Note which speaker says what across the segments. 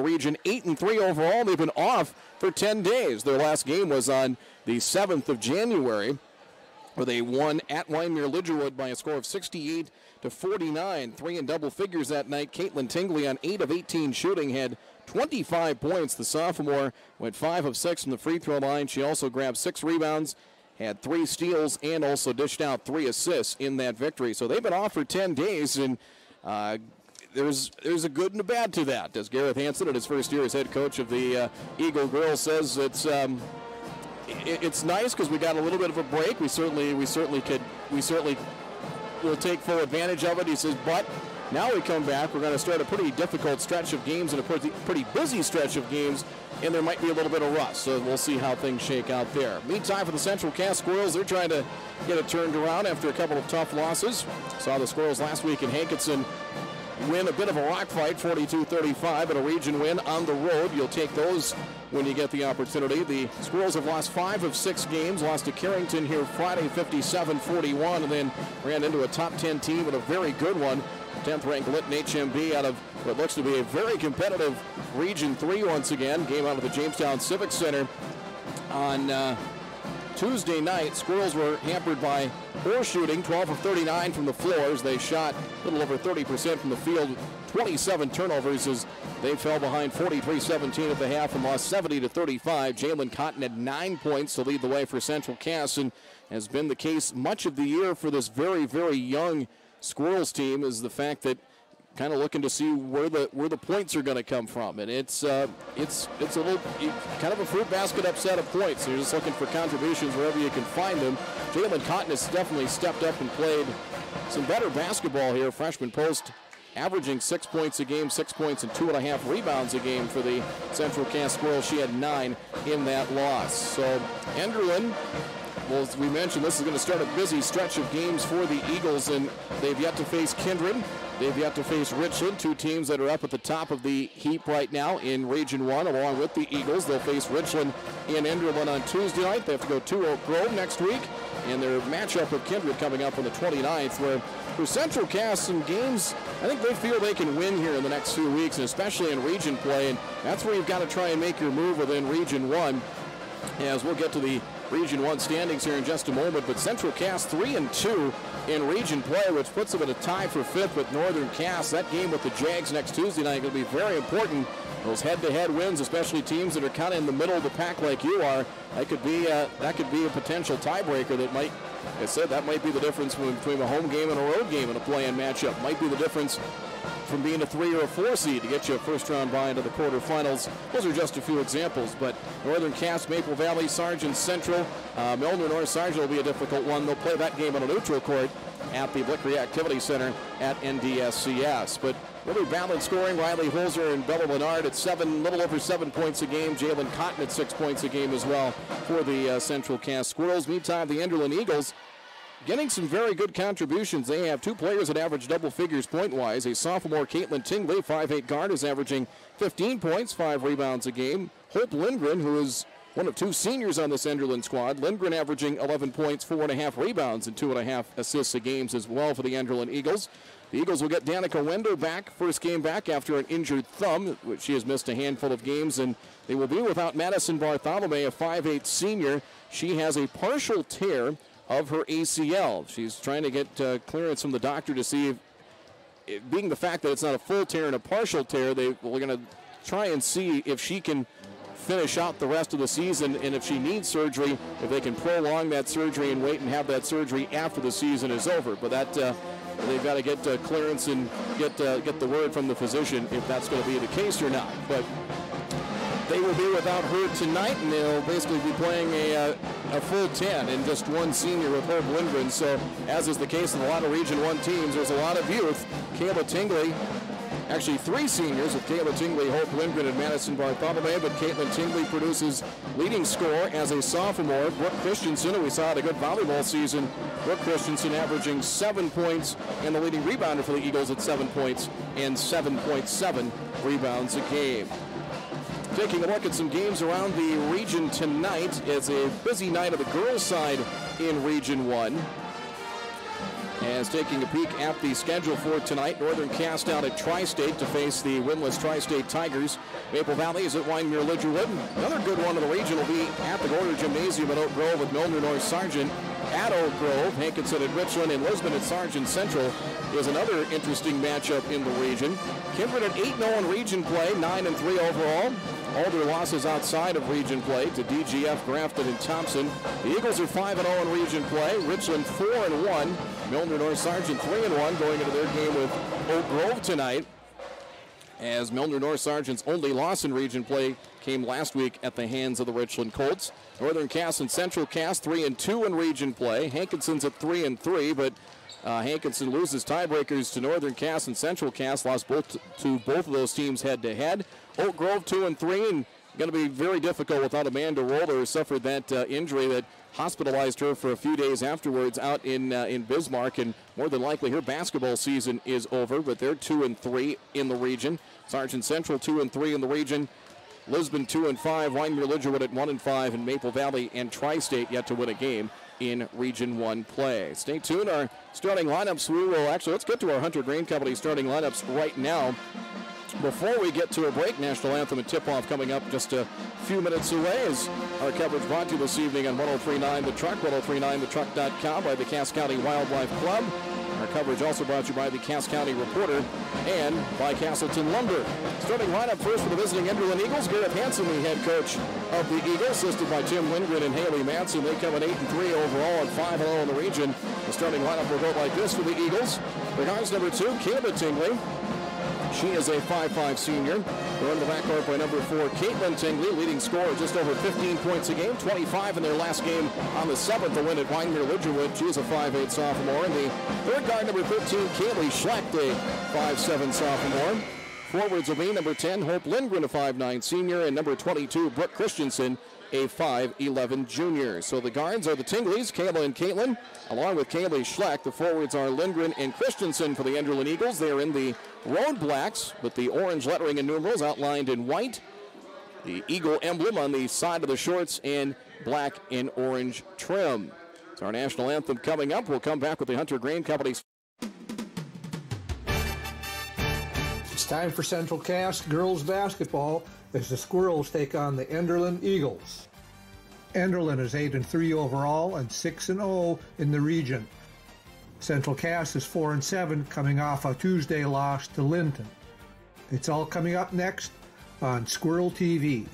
Speaker 1: Region 8-3 overall. They've been off for 10 days. Their last game was on the 7th of January, where they won at Wyndmere Lidgerwood by a score of 68-49. 3 in double figures that night. Caitlin Tingley on 8 of 18 shooting had 25 points. The sophomore went 5 of 6 from the free throw line. She also grabbed 6 rebounds, had 3 steals, and also dished out 3 assists in that victory. So they've been off for 10 days, and there's a good and a bad to that. As Gareth Hansen, in his first year as head coach of the Eagle girls, says it's nice because we got a little bit of a break. We certainly will take full advantage of it. He says, but now we come back. We're going to start a pretty difficult stretch of games and a pretty busy stretch of games, and there might be a little bit of rust. So we'll see how things shake out there. Meantime, for the Central Cass Squirrels, they're trying to get it turned around after a couple of tough losses. Saw the Squirrels last week in Hankinson win a bit of a rock fight, 42-35, but a region win on the road. You'll take those when you get the opportunity. The Squirrels have lost 5 of 6 games, lost to Carrington here Friday, 57-41, and then ran into a top 10 team with a very good one. 10th ranked Lytton HMB out of what looks to be a very competitive Region 3 once again. Game out of the Jamestown Civic Center on Tuesday night. Squirrels were hampered by poor shooting, 12 of 39 from the floors. They shot a little over 30% from the field, 27 turnovers as they fell behind 43-17 at the half and lost 70-35. Jalen Cotton had 9 points to lead the way for Central Cass, and has been the case much of the year for this very, very young Squirrels team, is the fact that kind of looking to see where the points are going to come from, and it's a little kind of a fruit basket upset of points. So you're just looking for contributions wherever you can find them. Jalen Cotton has definitely stepped up and played some better basketball here. Freshman post averaging 6 points a game, 6 points and 2.5 rebounds a game for the Central Cass Squirrels. She had 9 in that loss. So Enderlin, well, as we mentioned, this is going to start a busy stretch of games for the Eagles, and they've yet to face Kindred. They've yet to face Richland, 2 teams that are up at the top of the heap right now in Region 1, along with the Eagles. They'll face Richland and Enderlin on Tuesday night. They have to go to Oak Grove next week, and their matchup with Kindred coming up on the 29th, where for Central Cass, some games I think they feel they can win here in the next few weeks, and especially in region play, and that's where you've got to try and make your move within Region 1. As we'll get to the Region 1 standings here in just a moment, but Central Cass 3-2 in region play, which puts them at a tie for 5th with Northern Cass. That game with the Jags next Tuesday night will be very important. Those head-to-head wins, especially teams that are kind of in the middle of the pack like you are, that could be a potential tiebreaker that might, like I said, that might be the difference between a home game and a road game in a play-in matchup. Might be the difference from being a 3 or a 4 seed to get you a first-round bye into the quarterfinals. Those are just a few examples, but Northern Cass, Maple Valley, Sargent Central, Milner North Sargent will be a difficult one. They'll play that game on a neutral court at the Blickery Activity Center at NDSCS. But really balanced scoring. Riley Holzer and Bella Lennard at little over 7 points a game. Jalen Cotton at 6 points a game as well for the Central Cass Squirrels. Meantime, the Enderlin Eagles getting some very good contributions. They have 2 players that average double figures point-wise. A sophomore, Caitlin Tingley, 5'8" guard, is averaging 15 points, 5 rebounds a game. Hope Lindgren, who is one of 2 seniors on this Enderlin squad. Lindgren averaging 11 points, 4.5 rebounds, and 2.5 assists a game as well for the Enderlin Eagles. The Eagles will get Danica Wendo back, first game back after an injured thumb, which she has missed a handful of games, and they will be without Madison Bartholomew, a 5'8" senior. She has a partial tear of her ACL. She's trying to get clearance from the doctor to see if, being the fact that it's not a full tear and a partial tear, we're going to try and see if she can finish out the rest of the season, and if she needs surgery, if they can prolong that surgery and wait and have that surgery after the season is over. But that they've got to get clearance and get the word from the physician if that's going to be the case or not. But they will be without her tonight, and they'll basically be playing a full 10 and just 1 senior with Herb Lindgren. So, as is the case in a lot of Region 1 teams, there's a lot of youth. Kayla Tingley, actually 3 seniors with Kayla Tingley, Hope Lindgren, and Madison Bartholomew, but Caitlin Tingley produces leading scorer as a sophomore. Brooke Christensen, who we saw had a good volleyball season. Brooke Christensen averaging 7 points, and the leading rebounder for the Eagles at 7 points and 7.7 rebounds a game. Taking a look at some games around the region tonight. It's a busy night of the girls' side in Region 1. As taking a peek at the schedule for tonight, Northern Cass out at Tri-State to face the winless Tri-State Tigers. Maple Valley is at Wyndmere Lidgerwood. Another good one of the region will be at the Gorder Gymnasium at Oak Grove with Milner North Sargent at Oak Grove. Hankinson at Richland and Lisbon at Sargent Central is another interesting matchup in the region. Kindred at 8-0 in region play, 9-3 overall. All their losses outside of region play to DGF, Grafton, and Thompson. The Eagles are 5-0 in region play. Richland 4-1. Milner North Sargent 3-1 going into their game with Oak Grove tonight, as Milner North Sargent's only loss in region play came last week at the hands of the Richland Colts. Northern Cass and Central Cass 3-2 in region play. Hankinson's at 3-3, but Hankinson loses tiebreakers to Northern Cass and Central Cass, lost both of those teams head-to-head. Oak Grove 2-3, and going to be very difficult without Amanda Roller, who suffered that injury that hospitalized her for a few days afterwards out in Bismarck, and more than likely her basketball season is over, but they're 2-3 in the region. Sargent Central 2-3 in the region. Lisbon 2-5, Wyndmere Lidgerwood at 1-5, and Maple Valley and Tri-State yet to win a game in Region 1 play. Stay tuned. Our starting lineups, let's get to our Hunter Grain Company starting lineups right now. Before we get to a break, National Anthem and tip-off coming up just a few minutes away, as our coverage brought to you this evening on 103.9 The Truck, 103.9thetruck.com by the Cass County Wildlife Club. Our coverage also brought to you by the Cass County Reporter and by Castleton Lumber. Starting lineup first for the visiting Enderlin Eagles. Garrett Hansen, the head coach of the Eagles, assisted by Tim Lindgren and Haley Manson. They come at 8-3 overall and 5-0 in the region. The starting lineup will go like this for the Eagles. The guards number 2, Caleb Tingley. She is a 5'5 senior. They're in the backcourt by number 4, Caitlin Tingley, leading scorer, just over 15 points a game, 25 in their last game on the 7th to win at Wyndmere Lidgerwood. She is a 5'8 sophomore. And the third guard, number 13, Kaylee Schlecht, a 5'7 sophomore. Forwards will be number 10, Hope Lindgren, a 5'9 senior, and number 22, Brooke Christensen, a 5'11 junior. So the guards are the Tingleys, Kayla and Caitlin, along with Kaylee Schlecht. The forwards are Lindgren and Christensen for the Enderlin Eagles. They are in the Road Blacks with the orange lettering and numerals outlined in white. The eagle emblem on the side of the shorts in black and orange trim. It's our national anthem coming up. We'll come back with the Hunter Grain Company.
Speaker 2: It's time for Central Cass girls basketball as the Squirrels take on the Enderlin Eagles. Enderlin is 8-3 overall and 6-0 in the region. Central Cass is 4-7, coming off a Tuesday loss to Linton. It's all coming up next on Squirrel TV.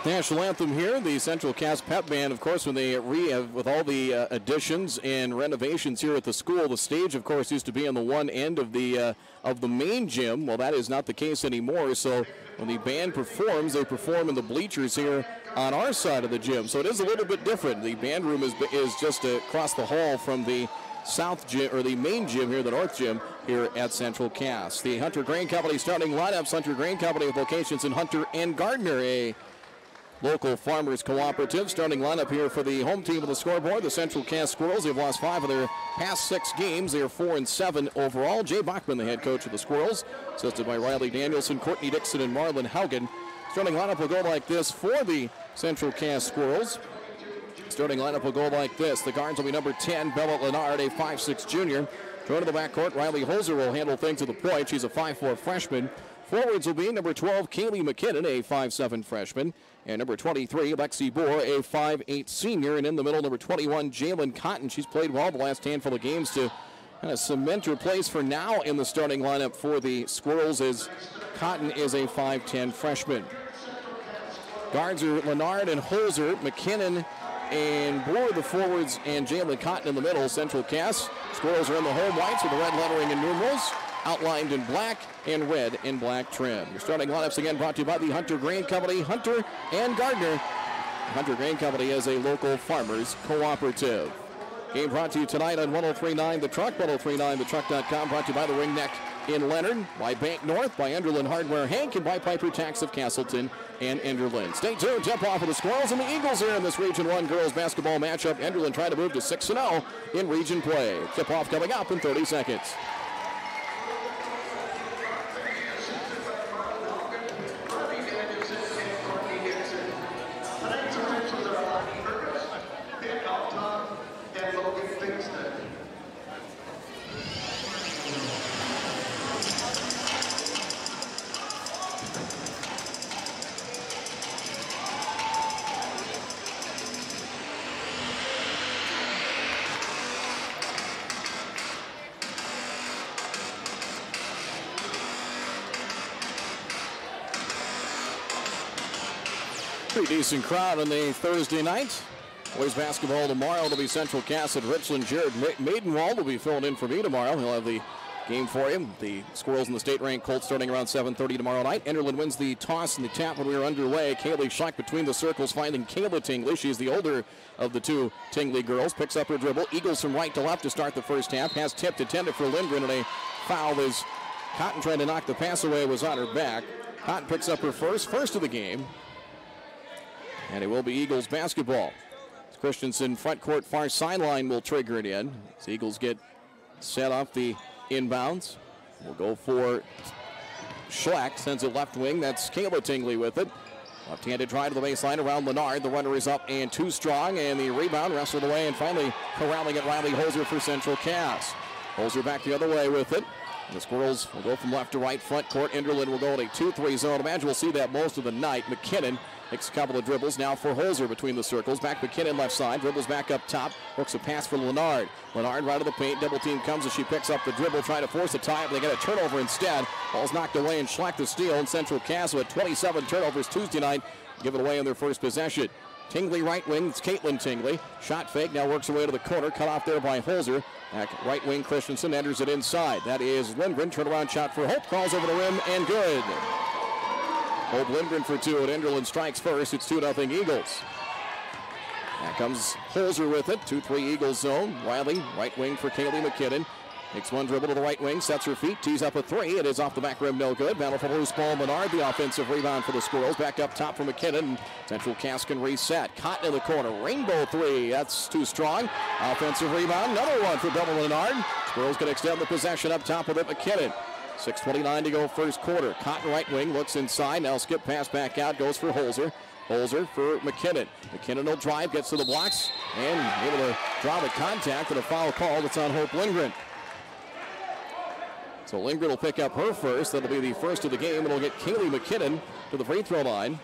Speaker 1: National anthem here, the Central Cass Pep Band. Of course, when they with all the additions and renovations here at the school, the stage, of course, used to be on the one end of the main gym. Well, that is not the case anymore. So when the band performs, they perform in the bleachers here on our side of the gym. So it is a little bit different. The band room is just across the hall from the south gym, or the main gym here, the north gym here at Central Cass. The Hunter Grain Company starting lineups. Hunter Grain Company with locations in Hunter and Gardner, a local farmers cooperative. Starting lineup here for the home team of the scoreboard, the Central Cass Squirrels. They've lost 5 of their past 6 games. They are 4-7 overall. Jay Bachman, the head coach of the Squirrels, assisted by Riley Danielson, Courtney Dixon, and Marlon Haugen. Starting lineup will go like this for the Central Cass Squirrels. Starting lineup will go like this. The guards will be number 10, Bella Lennard, a 5'6 junior. Going to the backcourt, Riley Holzer will handle things at the point. She's a 5'4 freshman. Forwards will be number 12, Kaylee McKinnon, a 5'7 freshman. And number 23, Lexi Bohr, a 5'8 senior. And in the middle, number 21, Jalen Cotton. She's played well the last handful of games to kind of cement her place for now in the starting lineup for the Squirrels, as Cotton is a 5'10 freshman. Guards are Leonard and Holzer, McKinnon and Brewer the forwards, and Jalen Cotton in the middle. Central Cass. Squirrels are in the home whites with the red lettering and numerals, outlined in black and red and black trim. Your starting lineups again brought to you by the Hunter Grain Company, Hunter and Gardner. Hunter Grain Company is a local farmers cooperative. Game brought to you tonight on 103.9 The Truck, 103.9thetruck.com, brought to you by the Ringneck in Leonard, by Bank North, by Enderlin Hardware Hank, and by Piper Tax of Castleton and Enderlin. Stay tuned. Tip-off of the Squirrels and the Eagles here in this Region 1 girls basketball matchup. Enderlin trying to move to 6-0 in region play. Tip-off coming up in 30 seconds. Pretty decent crowd on the Thursday night. Boys basketball tomorrow. It'll be Central Cass at Richland. Jared Maidenwald will be filling in for me tomorrow. He'll have the game for him. The Squirrels and the state-ranked Colts starting around 7:30 tomorrow night. Enderlin wins the toss and the tap when we are underway. Kaylee Schleck between the circles finding Kayla Tingley. She's the older of the two Tingley girls. Picks up her dribble. Eagles from right to left to start the first half. Has tipped intended for Lindgren, and a foul as Cotton trying to knock the pass away was on her back. Cotton picks up her first of the game. And it will be Eagles basketball. Christensen front court far sideline will trigger it in. As Eagles get set off the inbounds. We'll go for Schleck, sends it left wing. That's Kayla Tingley with it. Left-handed drive to the baseline around Leonard. The runner is up and too strong, and the rebound wrestled away, and finally corralling it Riley Holzer for Central Cass. Holzer back the other way with it. And the Squirrels will go from left to right front court. Enderlin will go in a 2-3 zone. Imagine we'll see that most of the night. McKinnon takes a couple of dribbles now for Holzer between the circles. Back McKinnon left side. Dribbles back up top. Hooks a pass for Leonard. Leonard right of the paint. Double team comes as she picks up the dribble. Trying to force a tie-up. They get a turnover instead. Ball's knocked away and Schleck the steal. And Central Cass with 27 turnovers Tuesday night. Give it away in their first possession. Tingley right wing. It's Caitlin Tingley. Shot fake. Now works away to the corner. Cut off there by Holzer. Back right wing. Christensen enters it inside. That is Lindgren. Turnaround shot for Hope. Calls over the rim and good. Hope Lindgren for two, and Enderlin strikes first. It's 2-0 Eagles. Now comes Holzer with it. 2-3 Eagles zone. Riley, right wing for Kaylee McKinnon. Takes one dribble to the right wing, sets her feet, tees up a three. It is off the back rim, no good. Battle for loose ball. Menard, the offensive rebound for the Squirrels. Back up top for McKinnon. Central Cass can reset. Cotton in the corner. Rainbow three. That's too strong. Offensive rebound. Another one for Double Menard. Squirrels can extend the possession up top with it. McKinnon. 6:29 to go first quarter. Cotton right wing looks inside. Now skip pass back out. Goes for Holzer. Holzer for McKinnon. McKinnon will drive. Gets to the blocks. And able to draw the contact and a foul call that's on Hope Lindgren. So Lindgren will pick up her first. That'll be the first of the game. It'll get Kaylee McKinnon to the free throw line.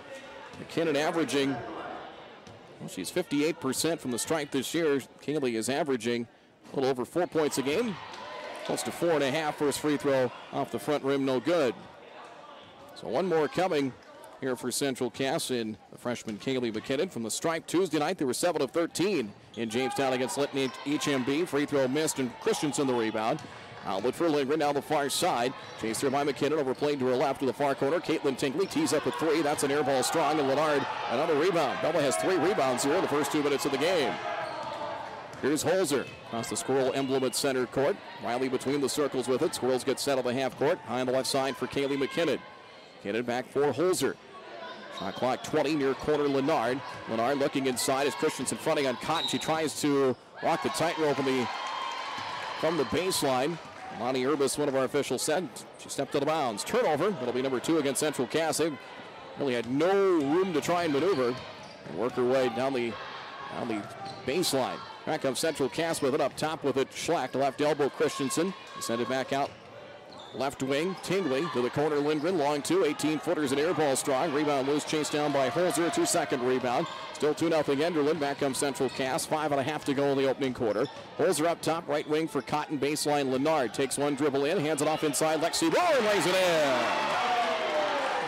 Speaker 1: McKinnon averaging, well, she's 58% from the stripe this year. Kaylee is averaging a little over 4 points a game. Close to 4.5. First free throw off the front rim, no good. So one more coming here for Central Cass in the freshman Kaylee McKinnon from the stripe. Tuesday night, they were 7 of 13 in Jamestown against Litton HMB. Free throw missed, and Christensen the rebound. Outlet for Lindgren, now the far side. Chased there by McKinnon, overplayed to her left to the far corner. Caitlin Tingley tees up a three. That's an air ball strong, and Leonard another rebound. Bella has 3 rebounds here in the first 2 minutes of the game. Here's Holzer across the Squirrel emblem at center court. Riley between the circles with it. Squirrels get set on the half court. High on the left side for Kaylee McKinnon. McKinnon back for Holzer. Shot clock 20 near corner Leonard. Leonard looking inside as Christensen fronting on Cotton. She tries to walk the tightrope from the baseline. Lonnie Urbis, one of our officials, said she stepped out of bounds. Turnover. That'll be number 2 against Central Cass. They really had no room to try and maneuver and work her way down the baseline. Back comes Central Cass with it up top with it. Schleck, left elbow Christensen. Send it back out Left wing, Tingley to the corner, Lindgren, long two, 18-footers and air ball strong. Rebound loose, chased down by Holzer, 2-second rebound. Still 2-0 Enderlin, back comes Central Cass, 5.5 to go in the opening quarter. Holzer up top, right wing for Cotton, baseline Lennard. Takes one dribble in, hands it off inside, Lexi Bohr lays it in.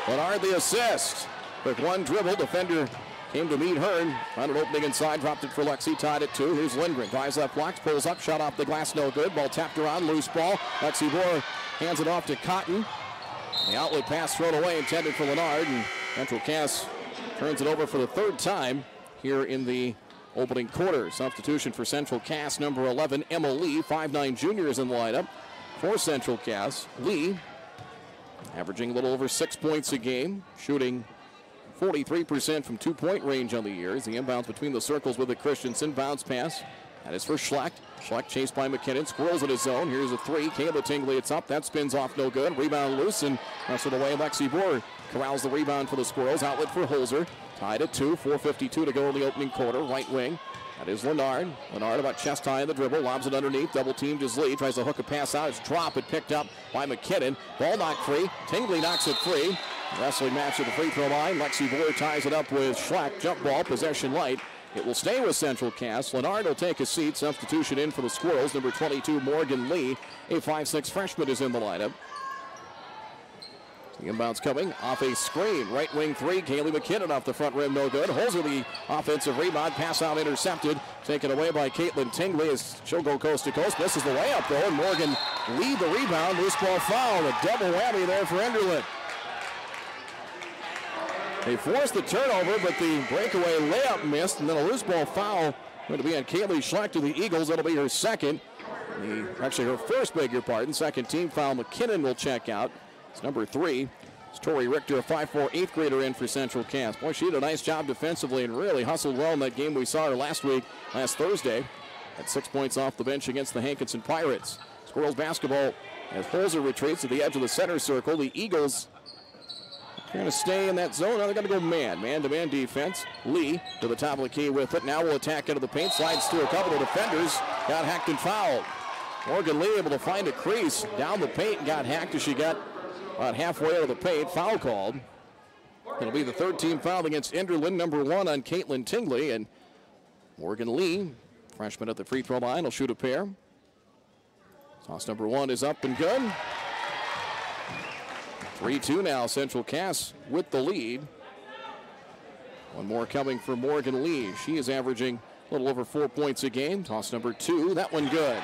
Speaker 1: Lennard the assist. With one dribble, defender came to meet her, found an opening inside, dropped it for Lexi, tied at 2. Here's Lindgren, drives left blocks, pulls up, shot off the glass, no good. Ball tapped around, loose ball. Lexi Bohr hands it off to Cotton. The outlet pass thrown away, intended for Lennard, and Central Cass turns it over for the third time here in the opening quarter. Substitution for Central Cass, number 11, Emma Lee, 5'9" junior is in the lineup for Central Cass. Lee averaging a little over 6 points a game, shooting 43% from two-point range on the year. The inbounds between the circles with the Christensen. Bounce pass. That is for Schlecht. Schlecht chased by McKinnon. Squirrels in his zone. Here's a three. Kayla Tingley, it's up. That spins off no good. Rebound loose and wrestled away. Lexi Bohr corrals the rebound for the Squirrels. Outlet for Holzer. Tied at 2. 4:52 to go in the opening quarter. Right wing. That is Lennard. Lennard about chest high in the dribble. Lobs it underneath. Double teamed his Lee. Tries to hook a pass out. It's drop. It picked up by McKinnon. Ball knocked free. Tingley knocks it free. Wrestling match at the free throw line. Lexi Bohr ties it up with Schlecht. Jump ball. Possession light. It will stay with Central Cass. Lennard will take a seat. Substitution in for the Squirrels. Number 22, Morgan Lee. A 5'6" freshman is in the lineup. The inbounds coming off a screen. Right wing three. Kaylee McKinnon off the front rim. No good. Holzer the offensive rebound. Pass out intercepted. Taken away by Caitlin Tingley as she'll go coast to coast. Misses the layup though. And Morgan Lee the rebound. Loose ball foul. A double whammy there for Enderlin. They forced the turnover, but the breakaway layup missed, and then a loose ball foul going to be on Kaylee Schlecht of the Eagles. That'll be her second. Actually, her first, beg your pardon. Second team foul. McKinnon will check out. It's number 3. It's Tori Richter, a 5'4", 8th grader in for Central Cass. Boy, she did a nice job defensively and really hustled well in that game we saw her last Thursday. At 6 points off the bench against the Hankinson Pirates. Squirrels basketball as Holzer retreats to the edge of the center circle. The Eagles are going to stay in that zone. Now they're going to go man-to-man defense. Lee to the top of the key with it. Now will attack into the paint. Slides through a couple of defenders. Got hacked and fouled. Morgan Lee able to find a crease down the paint and got hacked as she got about halfway out of the paint. Foul called. It'll be the third team foul against Enderlin. Number 1 on Caitlin Tingley. And Morgan Lee, freshman at the free throw line, will shoot a pair. Toss number 1 is up and good. 3-2 now, Central Cass with the lead. One more coming for Morgan Lee. She is averaging a little over 4 points a game. Toss number 2, that one good.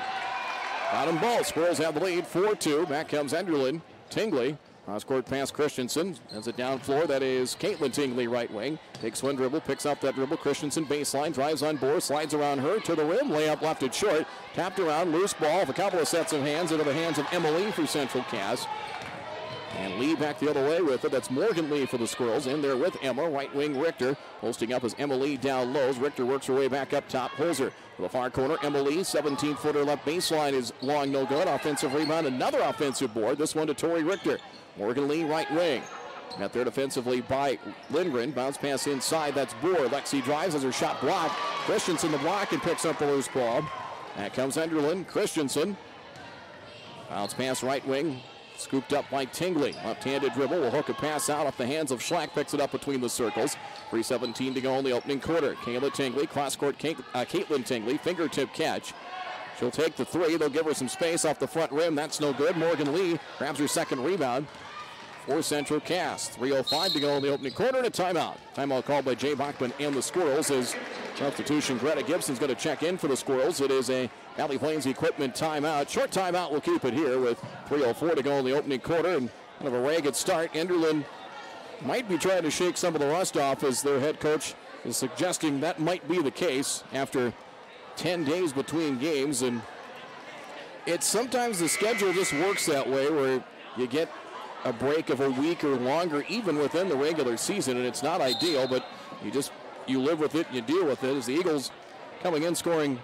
Speaker 1: Bottom ball, Squirrels have the lead, 4-2. Back comes Enderlin. Tingley, cross-court pass Christensen. Has it down floor, that is Caitlin Tingley, right wing. Takes one dribble, picks up that dribble. Christensen baseline, drives on Bohr, slides around her to the rim. Layup left it short. Tapped around, loose ball with a couple of sets of hands into the hands of Emily for Central Cass. And Lee back the other way with it. That's Morgan Lee for the Squirrels. In there with Emma. Right wing Richter. Posting up as Emma Lee down lows. Richter works her way back up top. Holzer to the far corner. Emma Lee, 17-footer left baseline is long, no good. Offensive rebound. Another offensive board. This one to Tori Richter. Morgan Lee, right wing. Met there defensively by Lindgren. Bounce pass inside. That's Bohr. Lexi drives as her shot blocked. Christensen the block and picks up the loose ball. That comes Enderlin. Christensen. Bounce pass right wing. Scooped up by Tingley. Left-handed dribble will hook a pass out off the hands of Schlecht. Picks it up between the circles. 3:17 to go in the opening quarter. Kayla Tingley, cross-court Caitlin Tingley, fingertip catch. She'll take the three. They'll give her some space off the front rim. That's no good. Morgan Lee grabs her second rebound for Central Cass. 3:05 to go in the opening quarter and a timeout. Timeout called by Jay Bachman and the Squirrels as substitution Greta Gibson's going to check in for the Squirrels. It is a Valley Plains equipment timeout. Short timeout, we'll keep it here with 3:04 to go in the opening quarter and kind of a ragged start. Enderlin might be trying to shake some of the rust off as their head coach is suggesting that might be the case after 10 days between games. And it's sometimes the schedule just works that way where you get a break of a week or longer even within the regular season, and it's not ideal, but you live with it and you deal with it as the Eagles coming in scoring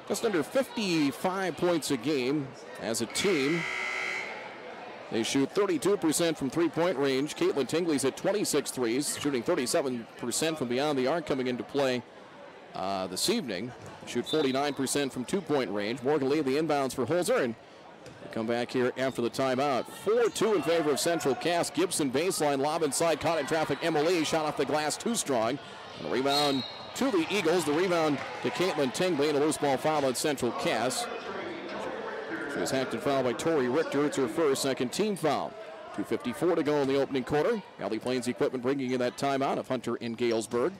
Speaker 1: just under 55 points a game as a team. They shoot 32% from three-point range. Caitlin Tingley's at 26 threes, shooting 37% from beyond the arc coming into play this evening. Shoot 49% from two-point range. Morgan Lee the inbounds for Holzer, and here come back here after the timeout. 4-2 in favor of Central Cass. Gibson baseline, lob inside, caught in traffic. Emily shot off the glass, too strong. And a rebound to the Eagles. The rebound to Caitlin Tingley, and a loose ball foul on Central Cass. She was hacked and fouled by Tori Richter. It's her first, second team foul. 2:54 to go in the opening quarter. Valley Plains Equipment bringing in that timeout of Hunter in Galesburg.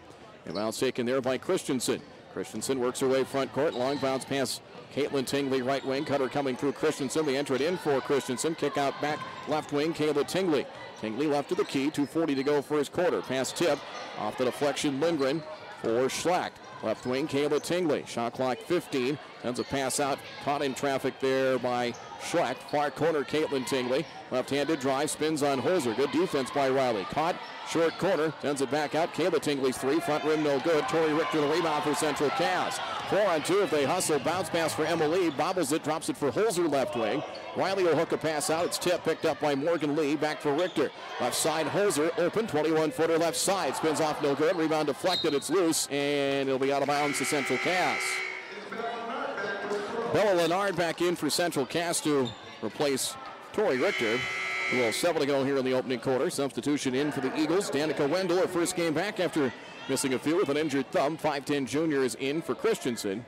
Speaker 1: Inbounds taken there by Christensen. Christensen works her way front court. Long bounce pass. Caitlin Tingley, right wing. Cutter coming through Christensen. They enter it in for Christensen. Kick out back left wing. Kayla Tingley. Tingley left to the key. 2:40 to go first quarter. Pass tip. Off the deflection, Lindgren for Schlacht. Left wing, Kayla Tingley. Shot clock 15. Sends a pass out. Caught in traffic there by Schlacht. Far corner, Caitlin Tingley. Left-handed drive. Spins on Holzer. Good defense by Riley. Caught. Short corner. Sends it back out. Kayla Tingley's three. Front rim no good. Tori Richter the rebound for Central Cass. 4-on-2 if they hustle. Bounce pass for Emily. Bobbles it. Drops it for Holzer left wing. Riley will hook a pass out. It's tipped. Picked up by Morgan Lee. Back for Richter. Left side Holzer. Open. 21-footer left side. Spins off no good. Rebound deflected. It's loose. And it'll be out of bounds to Central Cass. Bella Lennard back in for Central Cass to replace Tori Richter. 2:07 to go here in the opening quarter. Substitution in for the Eagles. Danica Wendell, her first game back after missing a few with an injured thumb. 5'10 junior is in for Christensen.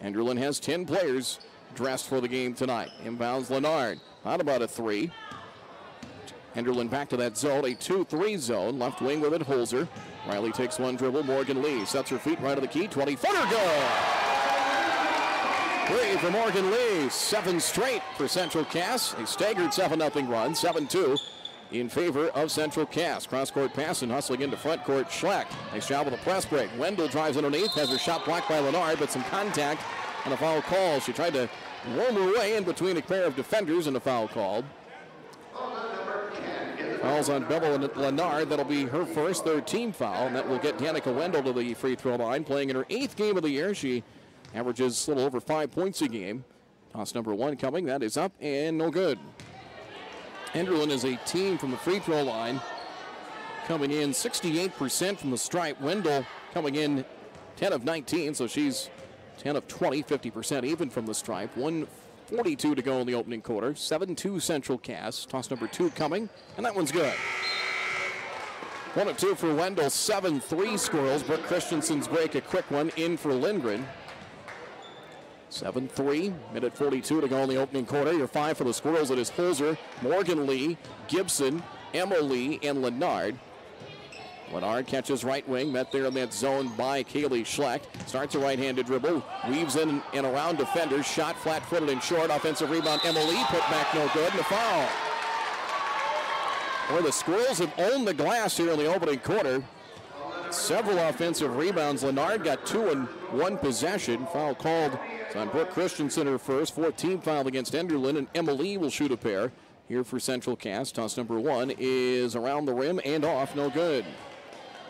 Speaker 1: Enderlin has 10 players dressed for the game tonight. Inbounds Lennard. Out about a three. Enderlin back to that zone, a 2-3 zone. Left wing with it, Holzer. Riley takes one dribble. Morgan Lee sets her feet right of the key. 20-footer goal! Three for Morgan Lee. 7 straight for Central Cass. A staggered 7-0 run. 7-2 in favor of Central Cass. Cross-court pass and hustling into front court. Schleck. Nice job with a press break. Wendell drives underneath. Has her shot blocked by Lennard, but some contact and a foul call. She tried to worm her way in between a pair of defenders and a foul called. Fouls on Bella Lennard. That'll be her first, third team foul, and that will get Danica Wendell to the free throw line. Playing in her 8th game of the year. She averages a little over 5 points a game. Toss number 1 coming. That is up and no good. Enderlin is a team from the free throw line. Coming in 68% from the stripe. Wendell coming in 10 of 19, so she's 10 of 20, 50% even from the stripe. 1:42 to go in the opening quarter. 7-2 Central Cass. Toss number 2 coming, and that one's good. 1 of 2 for Wendell. 7-3 Squirrels. Brooke Christensen's break, a quick one in for Lindgren. 7-3, minute 42 to go in the opening quarter. Your 5 for the Squirrels. It is Holzer, Morgan Lee, Gibson, Emily, and Lennard. Lennard catches right wing, met there in that zone by Kaylee Schlecht. Starts a right-handed dribble, weaves in and around defenders. Shot flat-footed and short. Offensive rebound, Emily, put back no good, and a foul. Where the Squirrels have owned the glass here in the opening quarter. Several offensive rebounds. Lennard got 2 in 1 possession. Foul called on Brooke Christensen, her first. 14 foul against Enderlin, and Emily will shoot a pair here for Central Cass. Toss number 1 is around the rim and off, no good.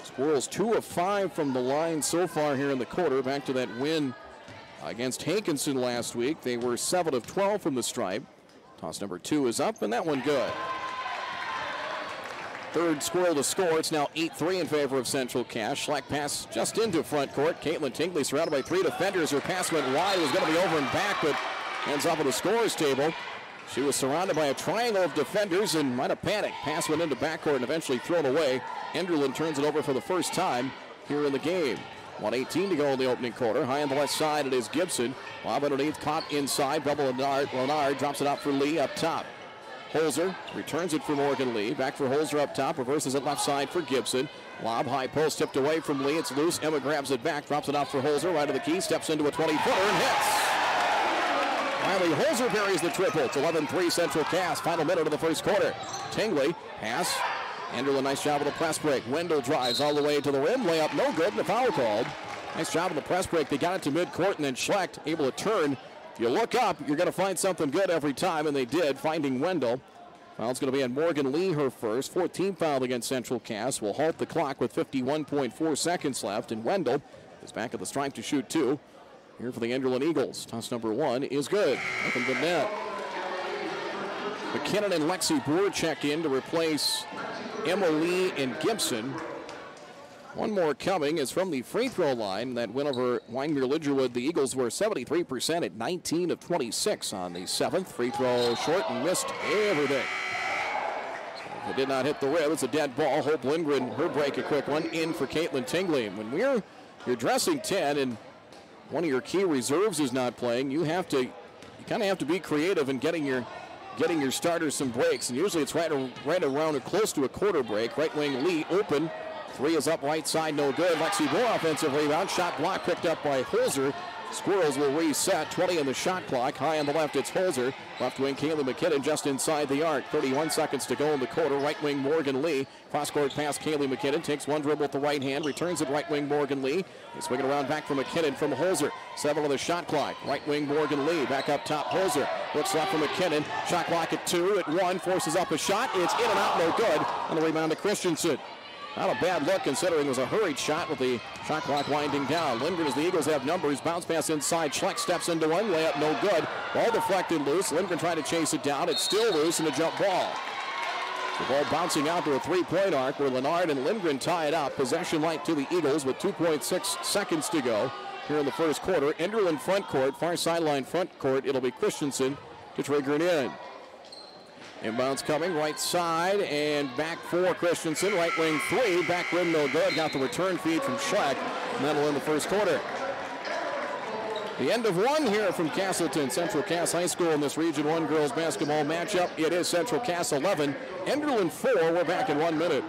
Speaker 1: Squirrels 2 of 5 from the line so far here in the quarter. Back to that win against Hankinson last week. They were 7 of 12 from the stripe. Toss number 2 is up, and that one good. Third Squirrel to score. It's now 8-3 in favor of Central Cass. Schleck pass just into front court. Caitlin Tingley surrounded by 3 defenders. Her pass went wide. It was going to be over and back, but ends up on the scorer's table. She was surrounded by a triangle of defenders and might have panicked. Pass went into backcourt and eventually thrown away. Enderlin turns it over for the first time here in the game. 1:18 to go in the opening quarter. High on the left side, it is Gibson. Lob underneath, caught inside. Bella Lennard drops it out for Lee up top. Holzer returns it for Morgan Lee. Back for Holzer up top. Reverses it left side for Gibson. Lob high post tipped away from Lee. It's loose. Emma grabs it back. Drops it out for Holzer. Right of the key. Steps into a 20-footer and hits. Riley Holzer buries the triple. It's 11-3 Central Cass. Final minute of the first quarter. Tingley pass. Enderlin, nice job with the press break. Wendell drives all the way to the rim. Layup no good. And the foul called. Nice job with the press break. They got it to midcourt, and then Schlecht able to turn. If you look up, you're going to find something good every time, and they did, finding Wendell. Foul's going to be on Morgan Lee, her first. 14 foul against Central Cass. Will halt the clock with 51.4 seconds left, and Wendell is back at the stripe to shoot 2. Here for the Enderlin Eagles. Toss number 1 is good. Nothing but net. McKinnon and Lexi Boer check in to replace Emma Lee and Gibson. One more coming is from the free throw line. That win over Wyndmere-Lidgerwood. The Eagles were 73% at 19 of 26 on the 7th. Free throw short and missed everything. So it did not hit the rim. It's a dead ball. Hope Lindgren, her break a quick one in for Caitlin Tingley. When you're dressing 10 and one of your key reserves is not playing, you kind of have to be creative in getting your starters some breaks. And usually it's right around or close to a quarter break. Right wing Lee open. 3 is up right side, no good. Lexi Moore offensive rebound. Shot block picked up by Holzer. Squirrels will reset. 20 on the shot clock. High on the left, it's Holzer. Left wing Kaylee McKinnon just inside the arc. 31 seconds to go in the quarter. Right wing Morgan Lee. Cross-court pass Kaylee McKinnon. Takes one dribble with the right hand. Returns it right wing Morgan Lee. They swing it around back from McKinnon from Holzer. 7 on the shot clock. Right wing Morgan Lee. Back up top Holzer. Looks left for McKinnon. Shot clock at 2. At 1. Forces up a shot. It's in and out, no good. On the rebound to Christensen. Not a bad look considering it was a hurried shot with the shot clock winding down. Lindgren, as the Eagles have numbers, bounce pass inside. Schleck steps into one, layup no good. Ball deflected loose. Lindgren tried to chase it down. It's still loose and a jump ball. The ball bouncing out to a three-point arc where Lennard and Lindgren tie it up. Possession right to the Eagles with 2.6 seconds to go here in the first quarter. Enderlin front court, far sideline front court. It'll be Christensen to trigger it in. Inbounds coming right side and back for Christensen. Right wing 3, back rim no good. Got the return feed from Schleck, and that'll end the first quarter. The end of one here from Castleton. Central Cass High School in this Region 1 girls basketball matchup. It is Central Cass 11, Enderlin 4. We're back in 1 minute.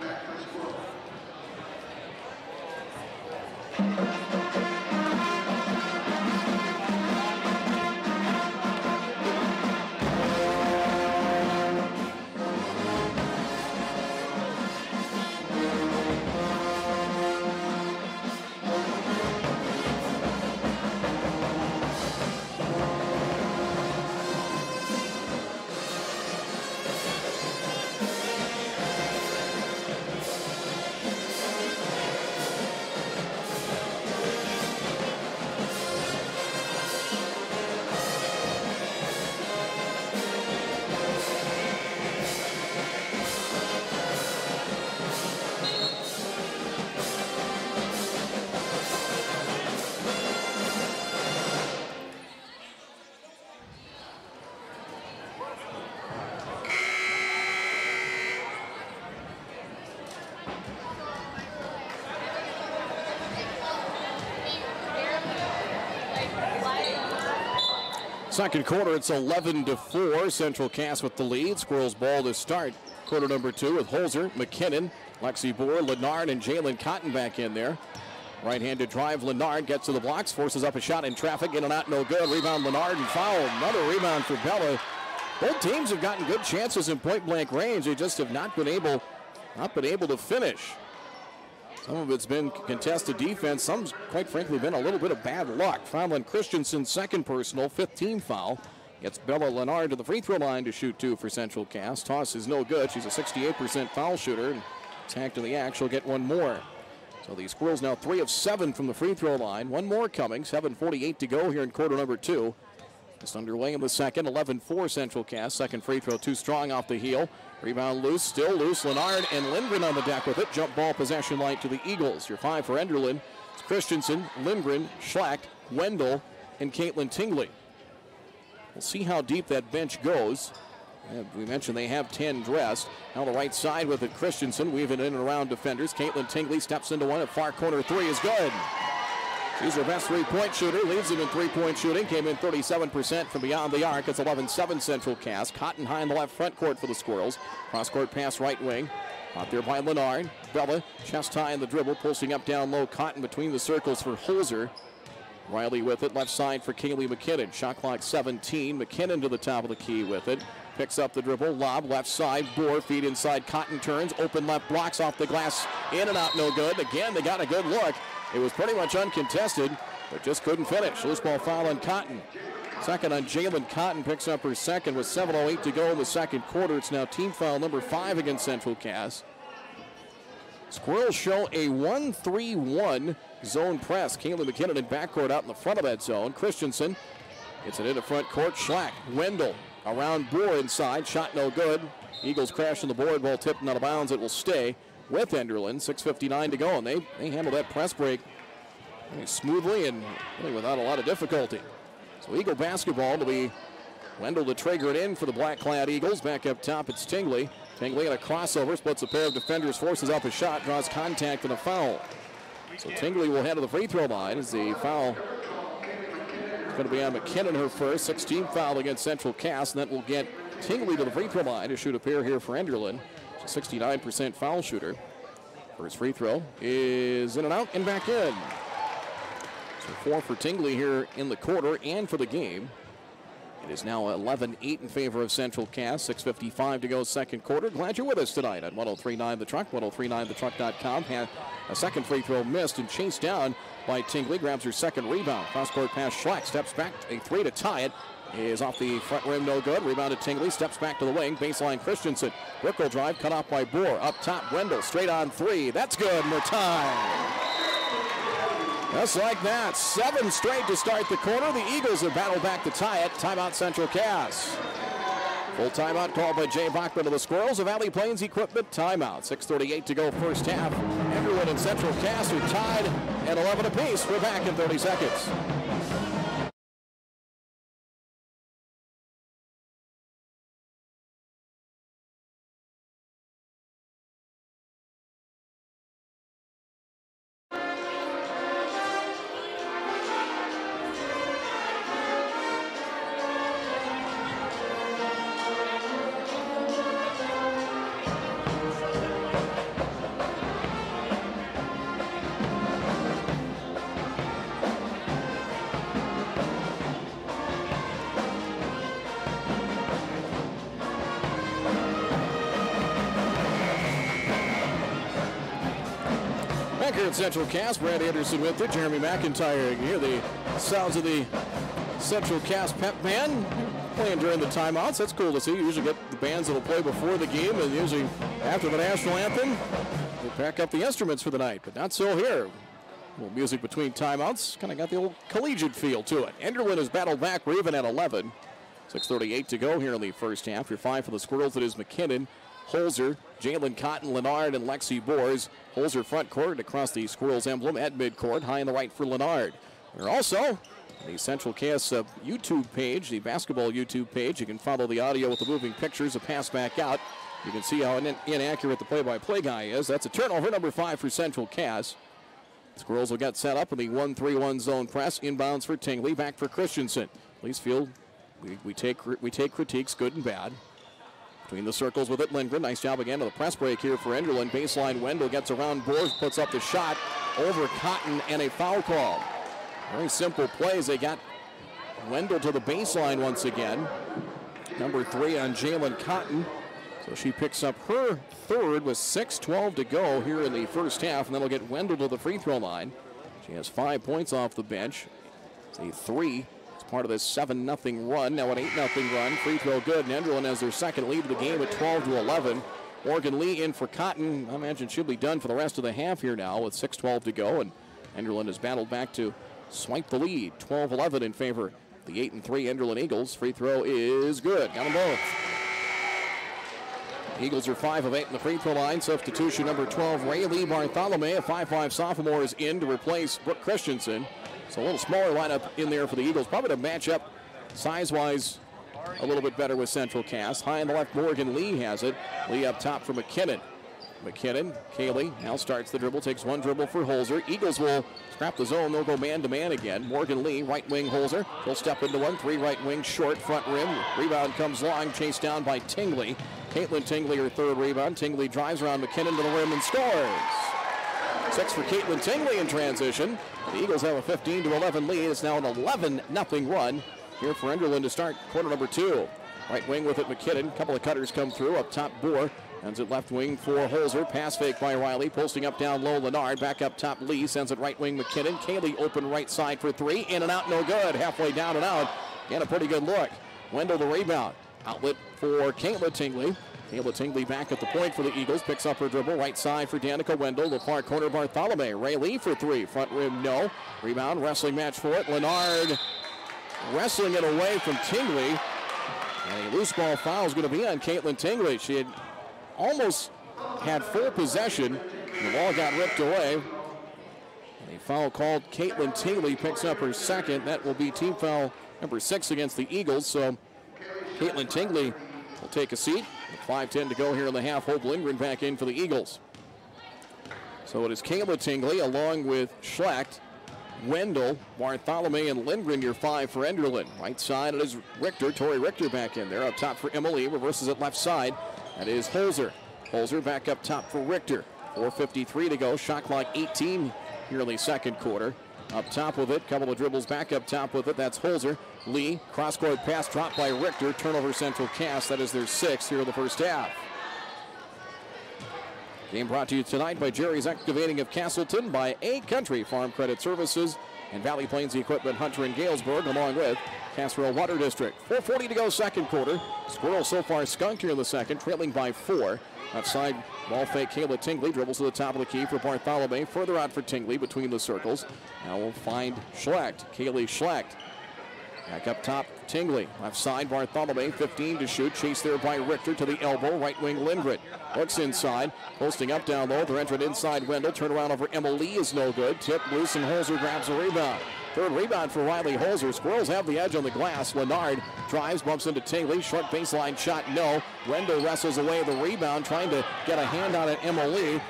Speaker 1: Second quarter, it's 11-4. Central Cass with the lead. Squirrels ball to start. Quarter number 2 with Holzer, McKinnon, Lexi Boer, Lennard, and Jalen Cotton back in there. Right-handed drive, Lennard gets to the blocks, forces up a shot in traffic, in and out, no good. Rebound, Lennard, and foul. Another rebound for Bella. Both teams have gotten good chances in point-blank range. They just have not been able to finish. Some of it's been contested defense. Some's, quite frankly, been a little bit of bad luck. Foul on Christensen's second personal, 15th foul. Gets Bella Lennard to the free throw line to shoot 2 for Central Cass. Toss is no good. She's a 68% foul shooter. Attack to the act. She'll get one more. So the Squirrels now 3 of 7 from the free throw line. One more coming. 7:48 to go here in quarter number 2. Just underway in the second. 11-4 Central Cass. Second free throw too strong off the heel. Rebound loose, still loose. Lennard and Lindgren on the deck with it. Jump ball possession line to the Eagles. Your 5 for Enderlin. It's Christensen, Lindgren, Schleck, Wendell, and Caitlin Tingley. We'll see how deep that bench goes. We mentioned they have 10 dressed. Now the right side with it. Christensen weaving in and around defenders. Caitlin Tingley steps into one. A far corner 3 is good. She's their best three-point shooter. Leads them in three-point shooting. Came in 37% from beyond the arc. It's 11-7 Central Cass. Cotton high in the left front court for the Squirrels. Cross-court pass right wing. Out there by Lennard. Bella chest high in the dribble. Pulsing up down low. Cotton between the circles for Holzer. Riley with it. Left side for Kaylee McKinnon. Shot clock 17. McKinnon to the top of the key with it. Picks up the dribble. Lob left side. Boer feed inside. Cotton turns. Open left blocks off the glass. In and out no good. Again they got a good look. It was pretty much uncontested, but just couldn't finish. Loose ball foul on Cotton. Second on Jalen Cotton, picks up her second with 7:08 to go in the second quarter. It's now team foul number 5 against Central Cass. Squirrels show a 1-3-1 zone press. Kaylee McKinnon in backcourt out in the front of that zone. Christensen gets it into front court. Schleck, Wendell around Boer inside. Shot no good. Eagles crash on the board. Ball tipped and out of bounds. It will stay with Enderlin. 6:59 to go, and they handle that press break very smoothly and really without a lot of difficulty. So Eagle basketball to be Wendell to trigger it in for the black-clad Eagles. Back up top, it's Tingley. Tingley at a crossover, splits a pair of defenders, forces up a shot, draws contact and a foul. So Tingley will head to the free throw line as the foul is going to be on McKinnon, her first. 16th foul against Central Cass, and that will get Tingley to the free throw line to shoot a pair here for Enderlin. She's a 69% foul shooter. First free throw is in and out and back in. So 4 for Tingley here in the quarter and for the game. It is now 11-8 in favor of Central Cass. 6:55 to go second quarter. Glad you're with us tonight on 103.9 The Truck, 103.9thetruck.com. A second free throw missed and chased down by Tingley. Grabs her second rebound. Cross-court pass, Schleck steps back. A three to tie it. Is off the front rim, no good. Rebounded Tingley, steps back to the wing. Baseline Christensen. Brickle drive, cut off by Bohr. Up top, Wendell, straight on three. That's good, and we're tied. Just like that, 7 straight to start the quarter. The Eagles have battled back to tie it. Timeout Central Cass. Full timeout called by Jay Bachman of the Squirrels. A Valley Plains Equipment timeout. 6:38 to go first half. Everyone in Central Cass are tied at 11 apiece. We're back in 30 seconds. Here at Central Cass, Brad Anderson with it, Jeremy McIntyre. You hear the sounds of the Central Cass pep band playing during the timeouts. That's cool to see. You usually get the bands that will play before the game, and usually after the national anthem, they pack up the instruments for the night, but not so here. A little music between timeouts, kind of got the old collegiate feel to it. Enderlin has battled back. We're even at 11. 6:38 to go here in the first half. Your 5 for the Squirrels, it is McKinnon, Holzer, Jalen Cotton, Lennard, and Lexi Boers. Holzer front court across the Squirrels emblem at midcourt. High on the right for Lennard. We're also the Central Cass YouTube page, the basketball YouTube page. You can follow the audio with the moving pictures, a pass back out. You can see how inaccurate the play-by-play guy is. That's a turnover, number 5 for Central Cass. Squirrels will get set up in the 1-3-1 zone press. Inbounds for Tingley, back for Christensen. Please feel we take critiques, good and bad. Between the circles with it, Lindgren. Nice job again of the press break here for Enderlin. Baseline, Wendell gets around Boers, puts up the shot over Cotton, and a foul call. Very simple plays. They got Wendell to the baseline once again. Number 3 on Jalen Cotton. So she picks up her third with 6:12 to go here in the first half, and then we'll get Wendell to the free throw line. She has 5 points off the bench. It's a 3. Part of this 7-0 run. Now an 8-0 run. Free throw good, and Enderlin has their second lead of the game at 12-11. Morgan Lee in for Cotton. I imagine she'll be done for the rest of the half here now with 6:12 to go, and Enderlin has battled back to swipe the lead. 12-11 in favor of the 8-3 Enderlin Eagles. Free throw is good. Got them both. Eagles are 5 of 8 in the free throw line. Substitution number 12, Rayleigh Bartholomew, a 5'5 sophomore, is in to replace Brooke Christensen. So a little smaller lineup in there for the Eagles. Probably to match up size-wise a little bit better with Central Cass. High on the left, Morgan Lee has it. Lee up top for McKinnon. McKinnon, Kaylee now starts the dribble, takes one dribble for Holzer. Eagles will scrap the zone. They'll go man-to-man again. Morgan Lee, right wing Holzer. He'll step into 1, 3 right wing, short, front rim. Rebound comes long, chased down by Tingley. Caitlin Tingley, her third rebound. Tingley drives around McKinnon to the rim and scores. 6 for Caitlin Tingley in transition. The Eagles have a 15-11 lead. It's now an 11-0 run here for Enderlin to start quarter number 2. Right wing with it, McKinnon. A couple of cutters come through. Up top, Bohr. Sends it left wing for Holzer. Pass fake by Riley. Posting up down low, Lennard. Back up top, Lee. Sends it right wing, McKinnon. Kaylee open right side for 3. In and out, no good. Halfway down and out. And a pretty good look. Wendell the rebound. Outlet for Caitlin Tingley. Kayla Tingley back at the point for the Eagles. Picks up her dribble. Right side for Danica Wendell. The far corner, Bartholomew. Rayleigh for 3. Front rim, no. Rebound, wrestling match for it. Lennard wrestling it away from Tingley. And a loose ball foul is going to be on Caitlin Tingley. She had almost had full possession. The ball got ripped away. A foul called. Caitlin Tingley picks up her second. That will be team foul number 6 against the Eagles. So Caitlin Tingley will take a seat. With 5:10 to go here in the half. Hope Lindgren back in for the Eagles. So it is Kayla Tingley along with Schlecht, Wendell, Bartholomew, and Lindgren, your 5 for Enderlin. Right side, it is Richter. Tori Richter back in there. Up top for Emily. Reverses it left side. That is Holzer. Holzer back up top for Richter. 4:53 to go. Shot clock 18 here in the second quarter. Up top with it. Couple of dribbles back up top with it. That's Holzer. Lee. Cross-court pass dropped by Richter. Turnover Central Cass. That is their 6th here in the first half. Game brought to you tonight by Jerry's Excavating of Castleton, by A Country Farm Credit Services, and Valley Plains Equipment Hunter in Galesburg, along with Casserole Water District. 4:40 to go second quarter. Squirrels so far skunked here in the second, trailing by 4. Outside ball fake, Kayla Tingley dribbles to the top of the key for Bartholomew. Further out for Tingley between the circles. Now we'll find Schlecht. Kaylee Schlecht. Back up top, Tingley. Left side, Bartholomew, 15 to shoot. Chased there by Richter to the elbow. Right wing, Lindgren. Looks inside. Posting up down low. They're entering inside Wendell. Turn around over Emily is no good. Tip loose and Holzer grabs a rebound. Third rebound for Riley Holzer. Squirrels have the edge on the glass. Lennard drives, bumps into Tingley. Short baseline shot, no. Wendell wrestles away the rebound, trying to get a hand on it. Emily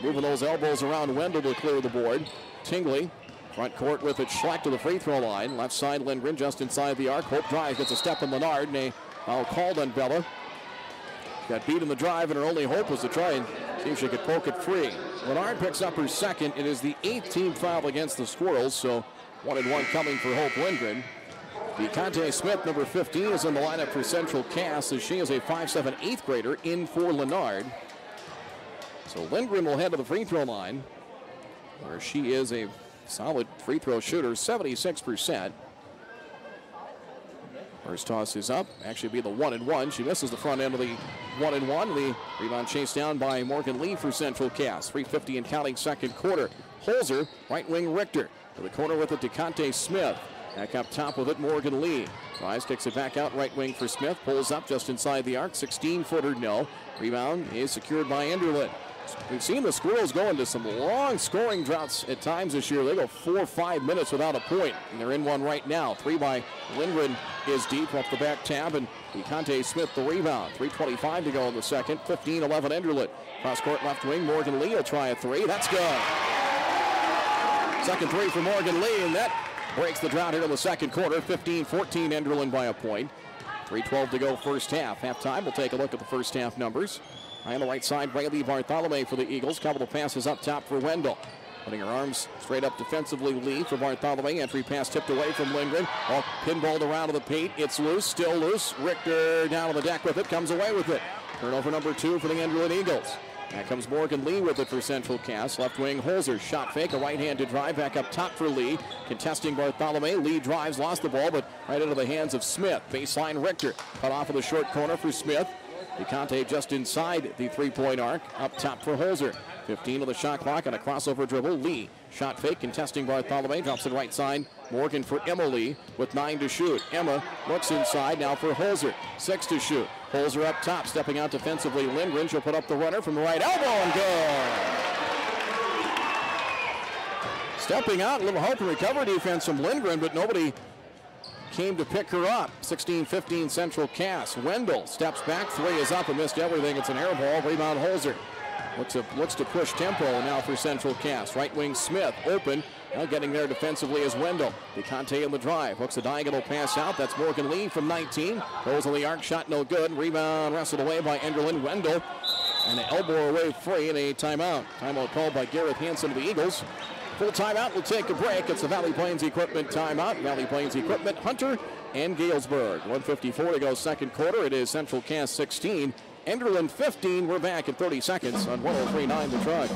Speaker 1: moving those elbows around Wendell to clear the board. Tingley. Front court with it, Schlecht to the free throw line. Left side, Lindgren just inside the arc. Hope drives, gets a step on Lennard, and a foul called on Bella. Got beat in the drive, and her only hope was to try and see if she could poke it free. Lennard picks up her second. It is the 8th team foul against the Squirrels, so 1-and-1 coming for Hope Lindgren. DeConte Smith, number 15, is in the lineup for Central Cass, as she is a 5'7" 8th grader in for Lennard. So Lindgren will head to the free throw line, where she is a solid free throw shooter, 76%. First toss is up. Actually be the 1-and-1. She misses the front end of the 1-and-1. The rebound chased down by Morgan Lee for Central Cass. 3:50 and counting second quarter. Holzer, right wing Richter. To the corner with it, DeConte Smith. Back up top with it, Morgan Lee. Tries, kicks it back out, right wing for Smith. Pulls up just inside the arc. 16-footer, no. Rebound is secured by Enderlin. We've seen the Squirrels go into some long scoring droughts at times this year. They go 4 or 5 minutes without a point, and they're in one right now. 3 by Lindgren is deep off the back tab, and DeConte Smith the rebound. 3:25 to go in the second. 15-11 Enderlin. Cross court left wing, Morgan Lee will try a 3. That's good. Second 3 for Morgan Lee, and that breaks the drought here in the second quarter. 15-14 Enderlin by a point. 3:12 to go first half. Halftime, we'll take a look at the first half numbers. On the right side, Riley Bartholomew for the Eagles. Couple of passes up top for Wendell. Putting her arms straight up defensively, Lee for Bartholomew. Entry pass tipped away from Lindgren. All pinballed around to the paint. It's loose, still loose. Richter down on the deck with it, comes away with it. Turnover number 2 for the Enderlin Eagles. Back comes Morgan Lee with it for Central Cass. Left wing, Holzer. Shot fake, a right-handed drive. Back up top for Lee. Contesting Bartholomew. Lee drives, lost the ball, but right into the hands of Smith. Baseline Richter. Cut off of the short corner for Smith. DeConte just inside the three-point arc. Up top for Holzer. 15 of the shot clock on a crossover dribble. Lee. Shot fake, contesting Bartholomew. Drops it right side. Morgan for Emily with 9 to shoot. Emma looks inside now for Holzer. 6 to shoot. Holzer up top, stepping out defensively. Lindgren, she'll put up the runner from the right elbow and good. Stepping out, a little hope and recovery defense from Lindgren, but nobody came to pick her up. 16-15 Central Cass. Wendell steps back, 3 is up and missed everything. It's an air ball. Rebound Holzer. Looks to push tempo now for Central Cass. Right wing Smith open. Now getting there defensively is Wendell. DeConte in the drive. Hooks a diagonal pass out. That's Morgan Lee from 19. Goes on the arc. Shot no good. Rebound wrestled away by Enderlin. Wendell. And the elbow away free and a timeout. Timeout called by Garrett Hansen of the Eagles. Full timeout. We'll take a break. It's the Valley Plains Equipment timeout. Valley Plains Equipment, Hunter and Galesburg. 1:54 to go second quarter. It is Central Cass 16. Enderlin 15. We're back in 30 seconds on 103.9 The Truck.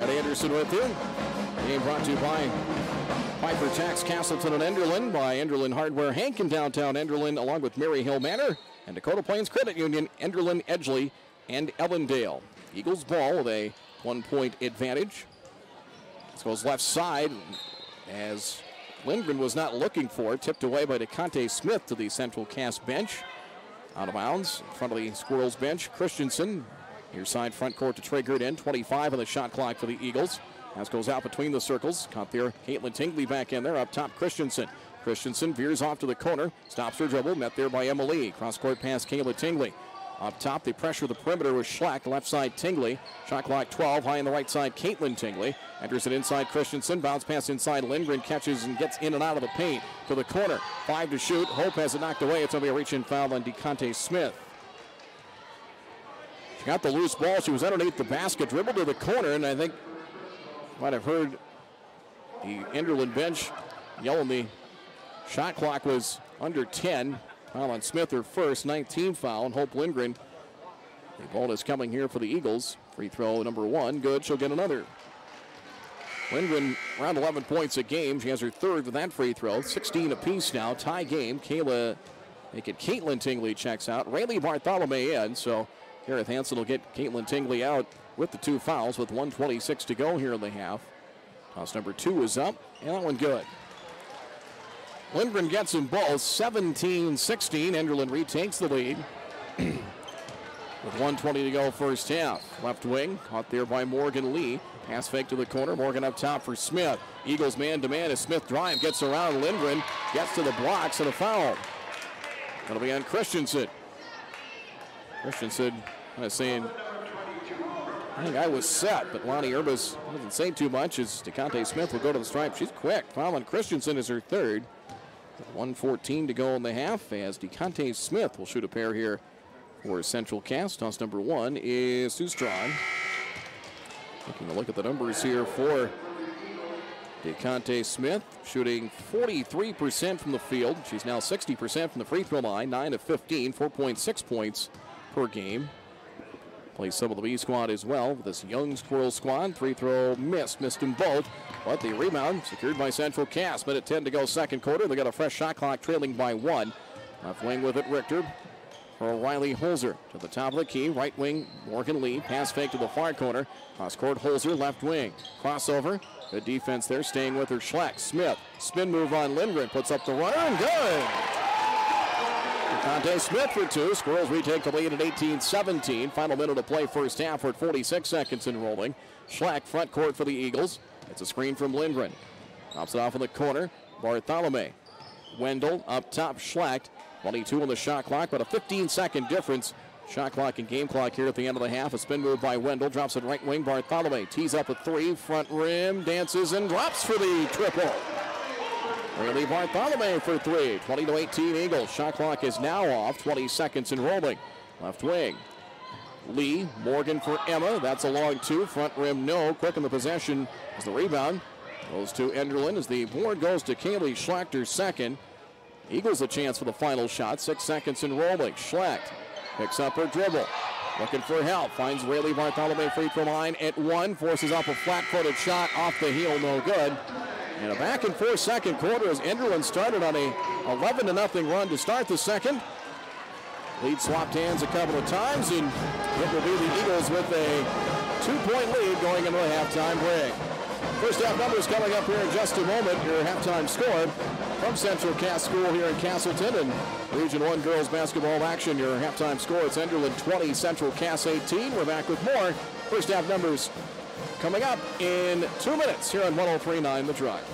Speaker 1: Anderson with you. Game brought to you by Piper Tax, Castleton, and Enderlin, by Enderlin Hardware, Hank in downtown Enderlin, along with Maryhill Manor and Dakota Plains Credit Union, Enderlin, Edgeley, and Ellendale. Eagles ball with a 1-point advantage. This goes left side as Lindgren was not looking for it. Tipped away by DeConte Smith to the Central Cass bench. Out of bounds in front of the Squirrels bench. Christensen, near side front court to Triggered in. 25 on the shot clock for the Eagles. Pass goes out between the circles. Caught there. Caitlin Tingley back in there. Up top, Christensen. Christensen veers off to the corner. Stops her dribble. Met there by Emily. Cross court pass, Kayla Tingley. Up top, they pressure the perimeter with Schleck. Left side, Tingley. Shot clock 12. High on the right side, Caitlin Tingley. Enters it inside, Christensen. Bounce pass inside. Lindgren catches and gets in and out of the paint to the corner. 5 to shoot. Hope has it knocked away. It's going to be a reach-in foul on DeConte Smith. She got the loose ball. She was underneath the basket. Dribbled to the corner, and I think might have heard the Enderlin bench yelling the shot clock was under 10. Foul on Smith, her first, 19 foul. And Hope Lindgren, the ball is coming here for the Eagles. Free throw number 1, good. She'll get another. Lindgren around 11 points a game. She has her third with that free throw. 16 apiece now. Tie game. Caitlin Tingley checks out. Rayleigh Bartholomew in. So Gareth Hansen will get Caitlin Tingley out with the 2 fouls with 1:26 to go here in the half. Toss number 2 is up, and that one good. Lindgren gets them both, 17-16. Enderlin retakes the lead with 1:20 to go first half. Left wing, caught there by Morgan Lee. Pass fake to the corner. Morgan up top for Smith. Eagles man-to-man as Smith drive, gets around Lindgren, gets to the blocks, and a foul. That'll be on Christensen. Christensen saying, I think I was set, but Lonnie Urbas doesn't say too much as DeConte Smith will go to the stripe. She's quick. Foul on Christensen is her third. 1:14 to go in the half as DeConte Smith will shoot a pair here for Central Cass. Toss number 1 is Sustron. Taking a look at the numbers here for DeConte Smith, shooting 43% from the field. She's now 60% from the free throw line, 9 of 15, 4.6 points per game. Plays some of the B squad as well with this young Squirrel squad. Free throw missed them both. But the rebound secured by Central Cass. Minute 10 to go second quarter. They got a fresh shot clock trailing by 1. Left wing with it, Richter. For Riley Holzer to the top of the key. Right wing, Morgan Lee. Pass fake to the far corner. Cross court, Holzer, left wing. Crossover. Good defense there, staying with her. Schleck. Smith. Spin move on Lindgren. Puts up the runner and good. DeConte Smith for 2. Squirrels retake the lead at 18-17. Final minute of play first half. We're at 46 seconds and rolling. Schleck front court for the Eagles. It's a screen from Lindgren. Drops it off in the corner. Bartholomew. Wendell up top. Schleck. 22 on the shot clock, but a 15-second difference. Shot clock and game clock here at the end of the half. A spin move by Wendell. Drops it right wing. Bartholomew tees up a 3. Front rim. Dances and drops for the triple. Rayleigh Bartholomew for 3. 20-18 Eagles. Shot clock is now off. 20 seconds and rolling. Left wing. Lee. Morgan for Emma. That's a long 2. Front rim no. Quick in the possession as the rebound goes to Enderlin as the board goes to Kaylee Schlachter second. Eagles a chance for the final shot. 6 seconds and rolling. Schleck picks up her dribble. Looking for help. Finds Rayleigh Bartholomew free throw line at 1. Forces up a flat-footed shot off the heel. No good. And a back and forth second quarter as Enderlin started on a 11-0 run to start the second. Lead swapped hands a couple of times, and it will be the Eagles with a 2-point lead going into the halftime break. First half numbers coming up here in just a moment. Your halftime score from Central Cass School here in Castleton and Region 1 girls basketball action. Your halftime score, it's Enderlin 20, Central Cass 18. We're back with more first half numbers coming up in 2 minutes here on 103.9 The Drive.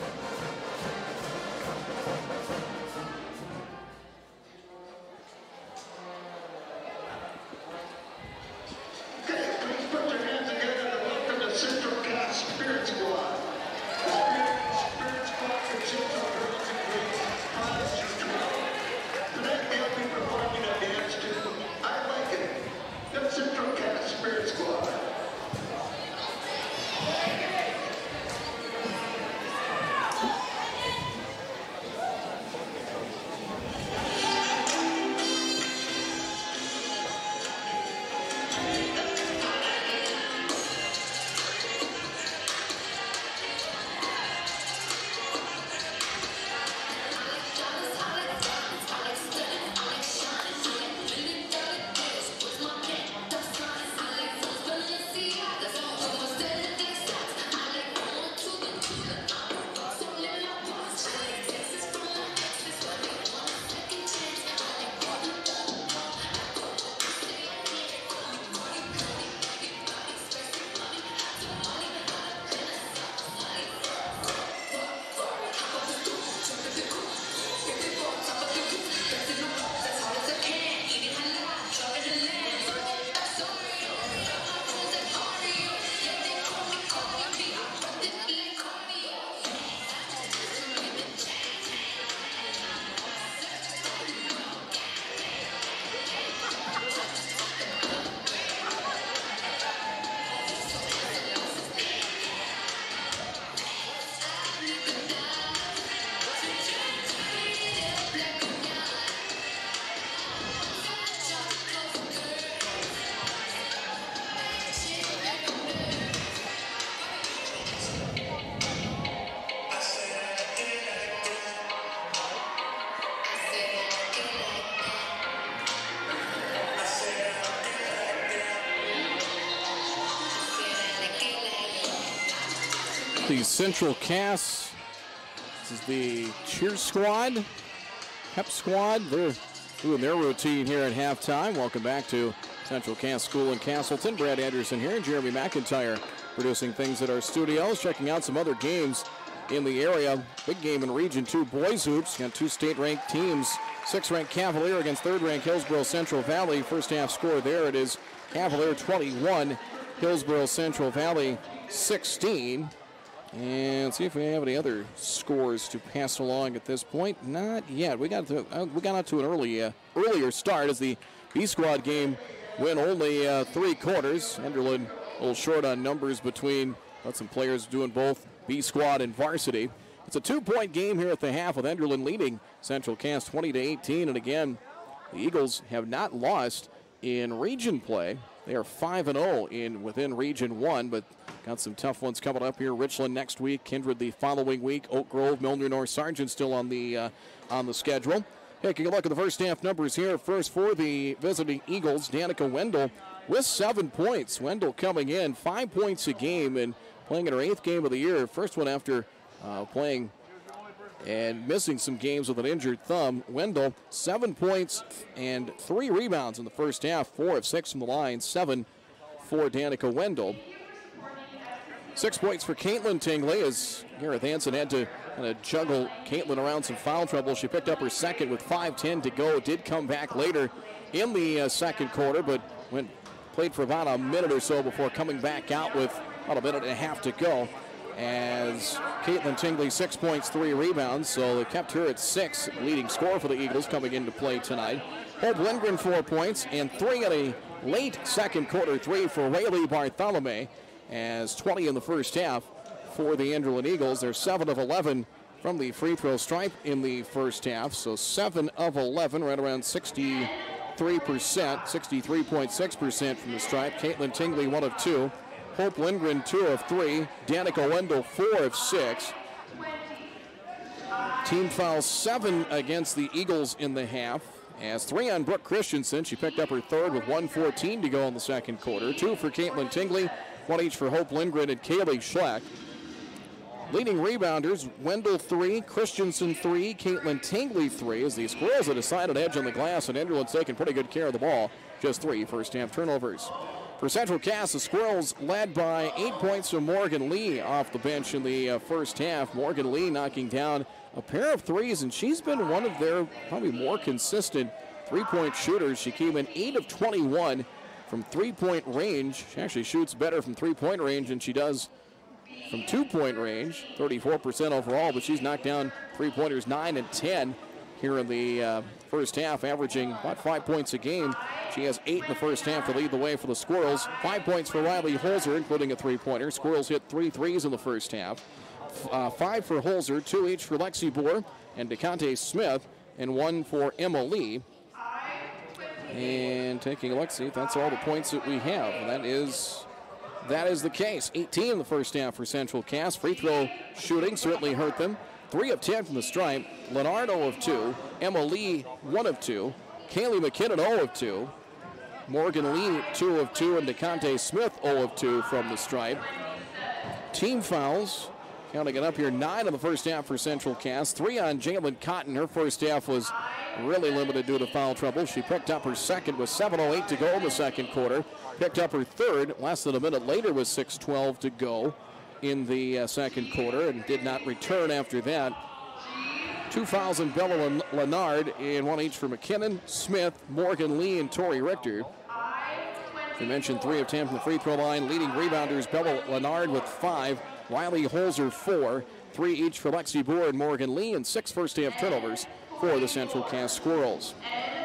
Speaker 1: the Central Cass. This is the cheer squad, pep squad. They're doing their routine here at halftime. Welcome back to Central Cass School in Castleton. Brad Anderson here and Jeremy McIntyre producing things at our studios. Checking out some other games in the area. Big game in Region 2 boys hoops. Got two state-ranked teams. 6th-ranked Cavalier against 3rd-ranked Hillsborough Central Valley. First half score there. It is Cavalier 21, Hillsborough Central Valley 16. And see if we have any other scores to pass along at this point. Not yet. We got out to an earlier start as the B squad game went only 3 quarters. Enderlin a little short on numbers between some players doing both B squad and varsity. It's a 2-point game here at the half with Enderlin leading Central Cass 20-18. And again, the Eagles have not lost in region play. They are 5-0 within Region 1, but got some tough ones coming up here. Richland next week, Kindred the following week, Oak Grove, Milner North Sargent still on the schedule. Taking a look at the first half numbers here. First for the visiting Eagles, Danica Wendell with 7 points. Wendell coming in 5 points a game and playing in her 8th game of the year. First one after playing and missing some games with an injured thumb. Wendell, 7 points and 3 rebounds in the first half. 4 of 6 from the line, 7 for Danica Wendell. 6 points for Caitlin Tingley as Gareth Hansen had to kind of juggle Caitlin around some foul trouble. She picked up her second with 5:10 to go. Did come back later in the second quarter, but played for about a minute or so before coming back out with about a minute and a half to go. As Caitlin Tingley, 6 points, 3 rebounds, so they kept her at 6, leading scorer for the Eagles coming into play tonight. Hope Lindgren, 4 points, and 3 at a late second quarter 3 for Rayleigh Bartholomew, as 20 in the first half for the Enderlin Eagles. They're 7 of 11 from the free throw stripe in the first half, so 7 of 11, right around 63%, 63.6% from the stripe. Caitlin Tingley, 1 of 2. Hope Lindgren, 2 of 3. Danica Wendell, 4 of 6. Team foul 7 against the Eagles in the half. As 3 on Brooke Christensen. She picked up her third with 1:14 to go in the second quarter. 2 for Caitlin Tingley, 1 each for Hope Lindgren and Kaylee Schleck. Leading rebounders, Wendell 3, Christensen 3, Caitlin Tingley 3, as the Squirrels a decided edge on the glass, and Enderlin's taking pretty good care of the ball. Just 3 first half turnovers. For Central Cass, the Squirrels led by 8 points from Morgan Lee off the bench in the first half. Morgan Lee knocking down a pair of threes, and she's been one of their probably more consistent three-point shooters. She came in 8 of 21 from three-point range. She actually shoots better from three-point range than she does from two-point range, 34% overall, but she's knocked down three-pointers 9 and 10 here in the first half, averaging about 5 points a game. She has 8 in the first half to lead the way for the Squirrels. 5 points for Riley Holzer, including a three-pointer. Squirrels hit 3 threes in the first half. 5 for Holzer, 2 each for Lexi Boer and DeConte Smith, and 1 for Emma Lee. And taking a look, see if that's all the points that we have. And that is the case. 18 in the first half for Central Cass. Free throw shooting certainly hurt them. 3 of 10 from the stripe. Leonard 0 of 2. Emma Lee 1 of 2. Kaylee McKinnon 0 of 2. Morgan Lee 2 of 2. And DeConte Smith 0 of 2 from the stripe. Team fouls. Counting it up here, 9 in the first half for Central Cass. 3 on Jalen Cotton. Her first half was really limited due to foul trouble. She picked up her second with 7:08 to go in the second quarter. Picked up her third less than a minute later with 6:12 to go in the second quarter, and did not return after that. 2 fouls in Bella Leonard, and 1 each for McKinnon, Smith, Morgan Lee, and Tori Richter. We mentioned 3 of 10 from the free throw line. Leading rebounders, Bella Leonard with 5. Riley Holzer 4, 3 each for Lexi Boer and Morgan Lee, and 6 first half turnovers for the Central Cass Squirrels.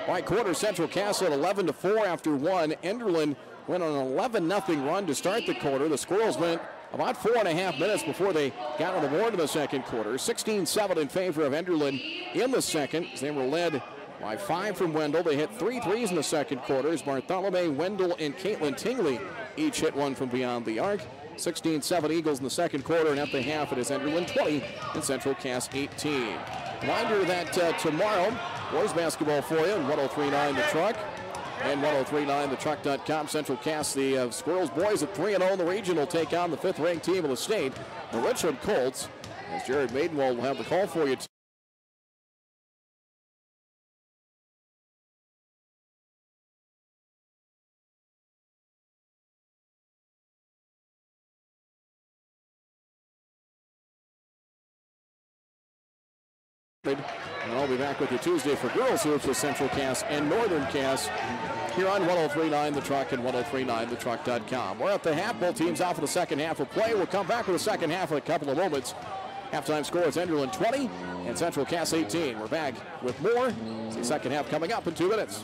Speaker 1: By quarter, Central Cass at 11-4 after 1. Enderlin went on an 11-0 run to start the quarter. The Squirrels went about 4.5 minutes before they got on the board in the second quarter. 16-7 in favor of Enderlin in the second, as they were led by 5 from Wendell. They hit 3 threes in the second quarter as Bartholomew, Wendell, and Caitlin Tingley each hit 1 from beyond the arc. 16-7 Eagles in the second quarter, and at the half it is Enderlin 20 and Central Cass 18. Reminder that tomorrow, boys basketball for you on 103.9 The Truck. and 103.9 thetruck.com. Central Cass, the Squirrels boys at 3-0 in the region, will take on the 5th-ranked team of the state, the Richland Colts, as Jared Maidenwald will have the call for you. And I'll be back with you Tuesday for girls hoops with Central Cass and Northern Cass here on 103.9 The Truck and 103.9thetruck.com. We're at the half. Both teams out for the second half of play. We'll come back with the second half in a couple of moments. Halftime score is Enderlin 20 and Central Cass 18. We're back with more. The second half coming up in 2 minutes.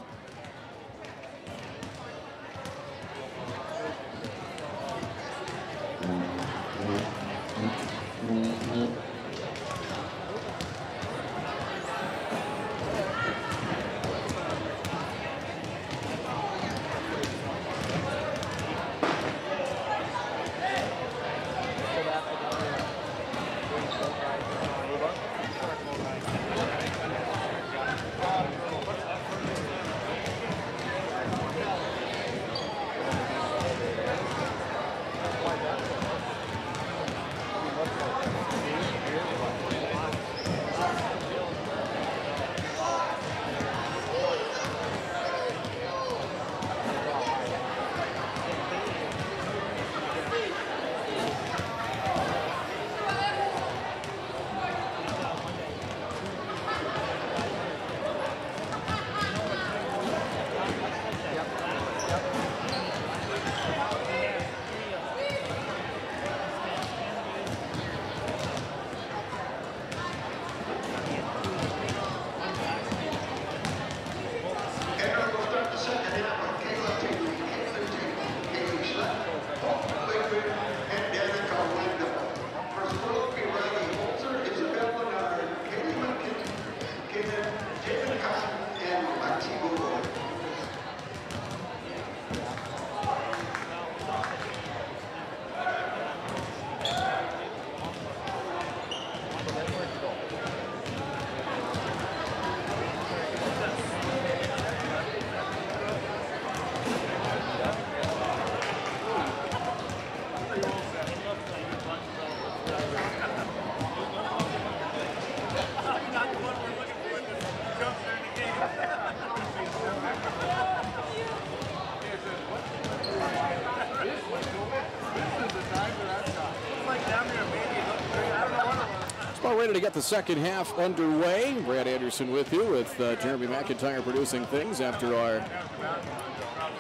Speaker 1: Ready to get the second half underway. Brad Anderson with you, with Jeremy McIntyre producing things after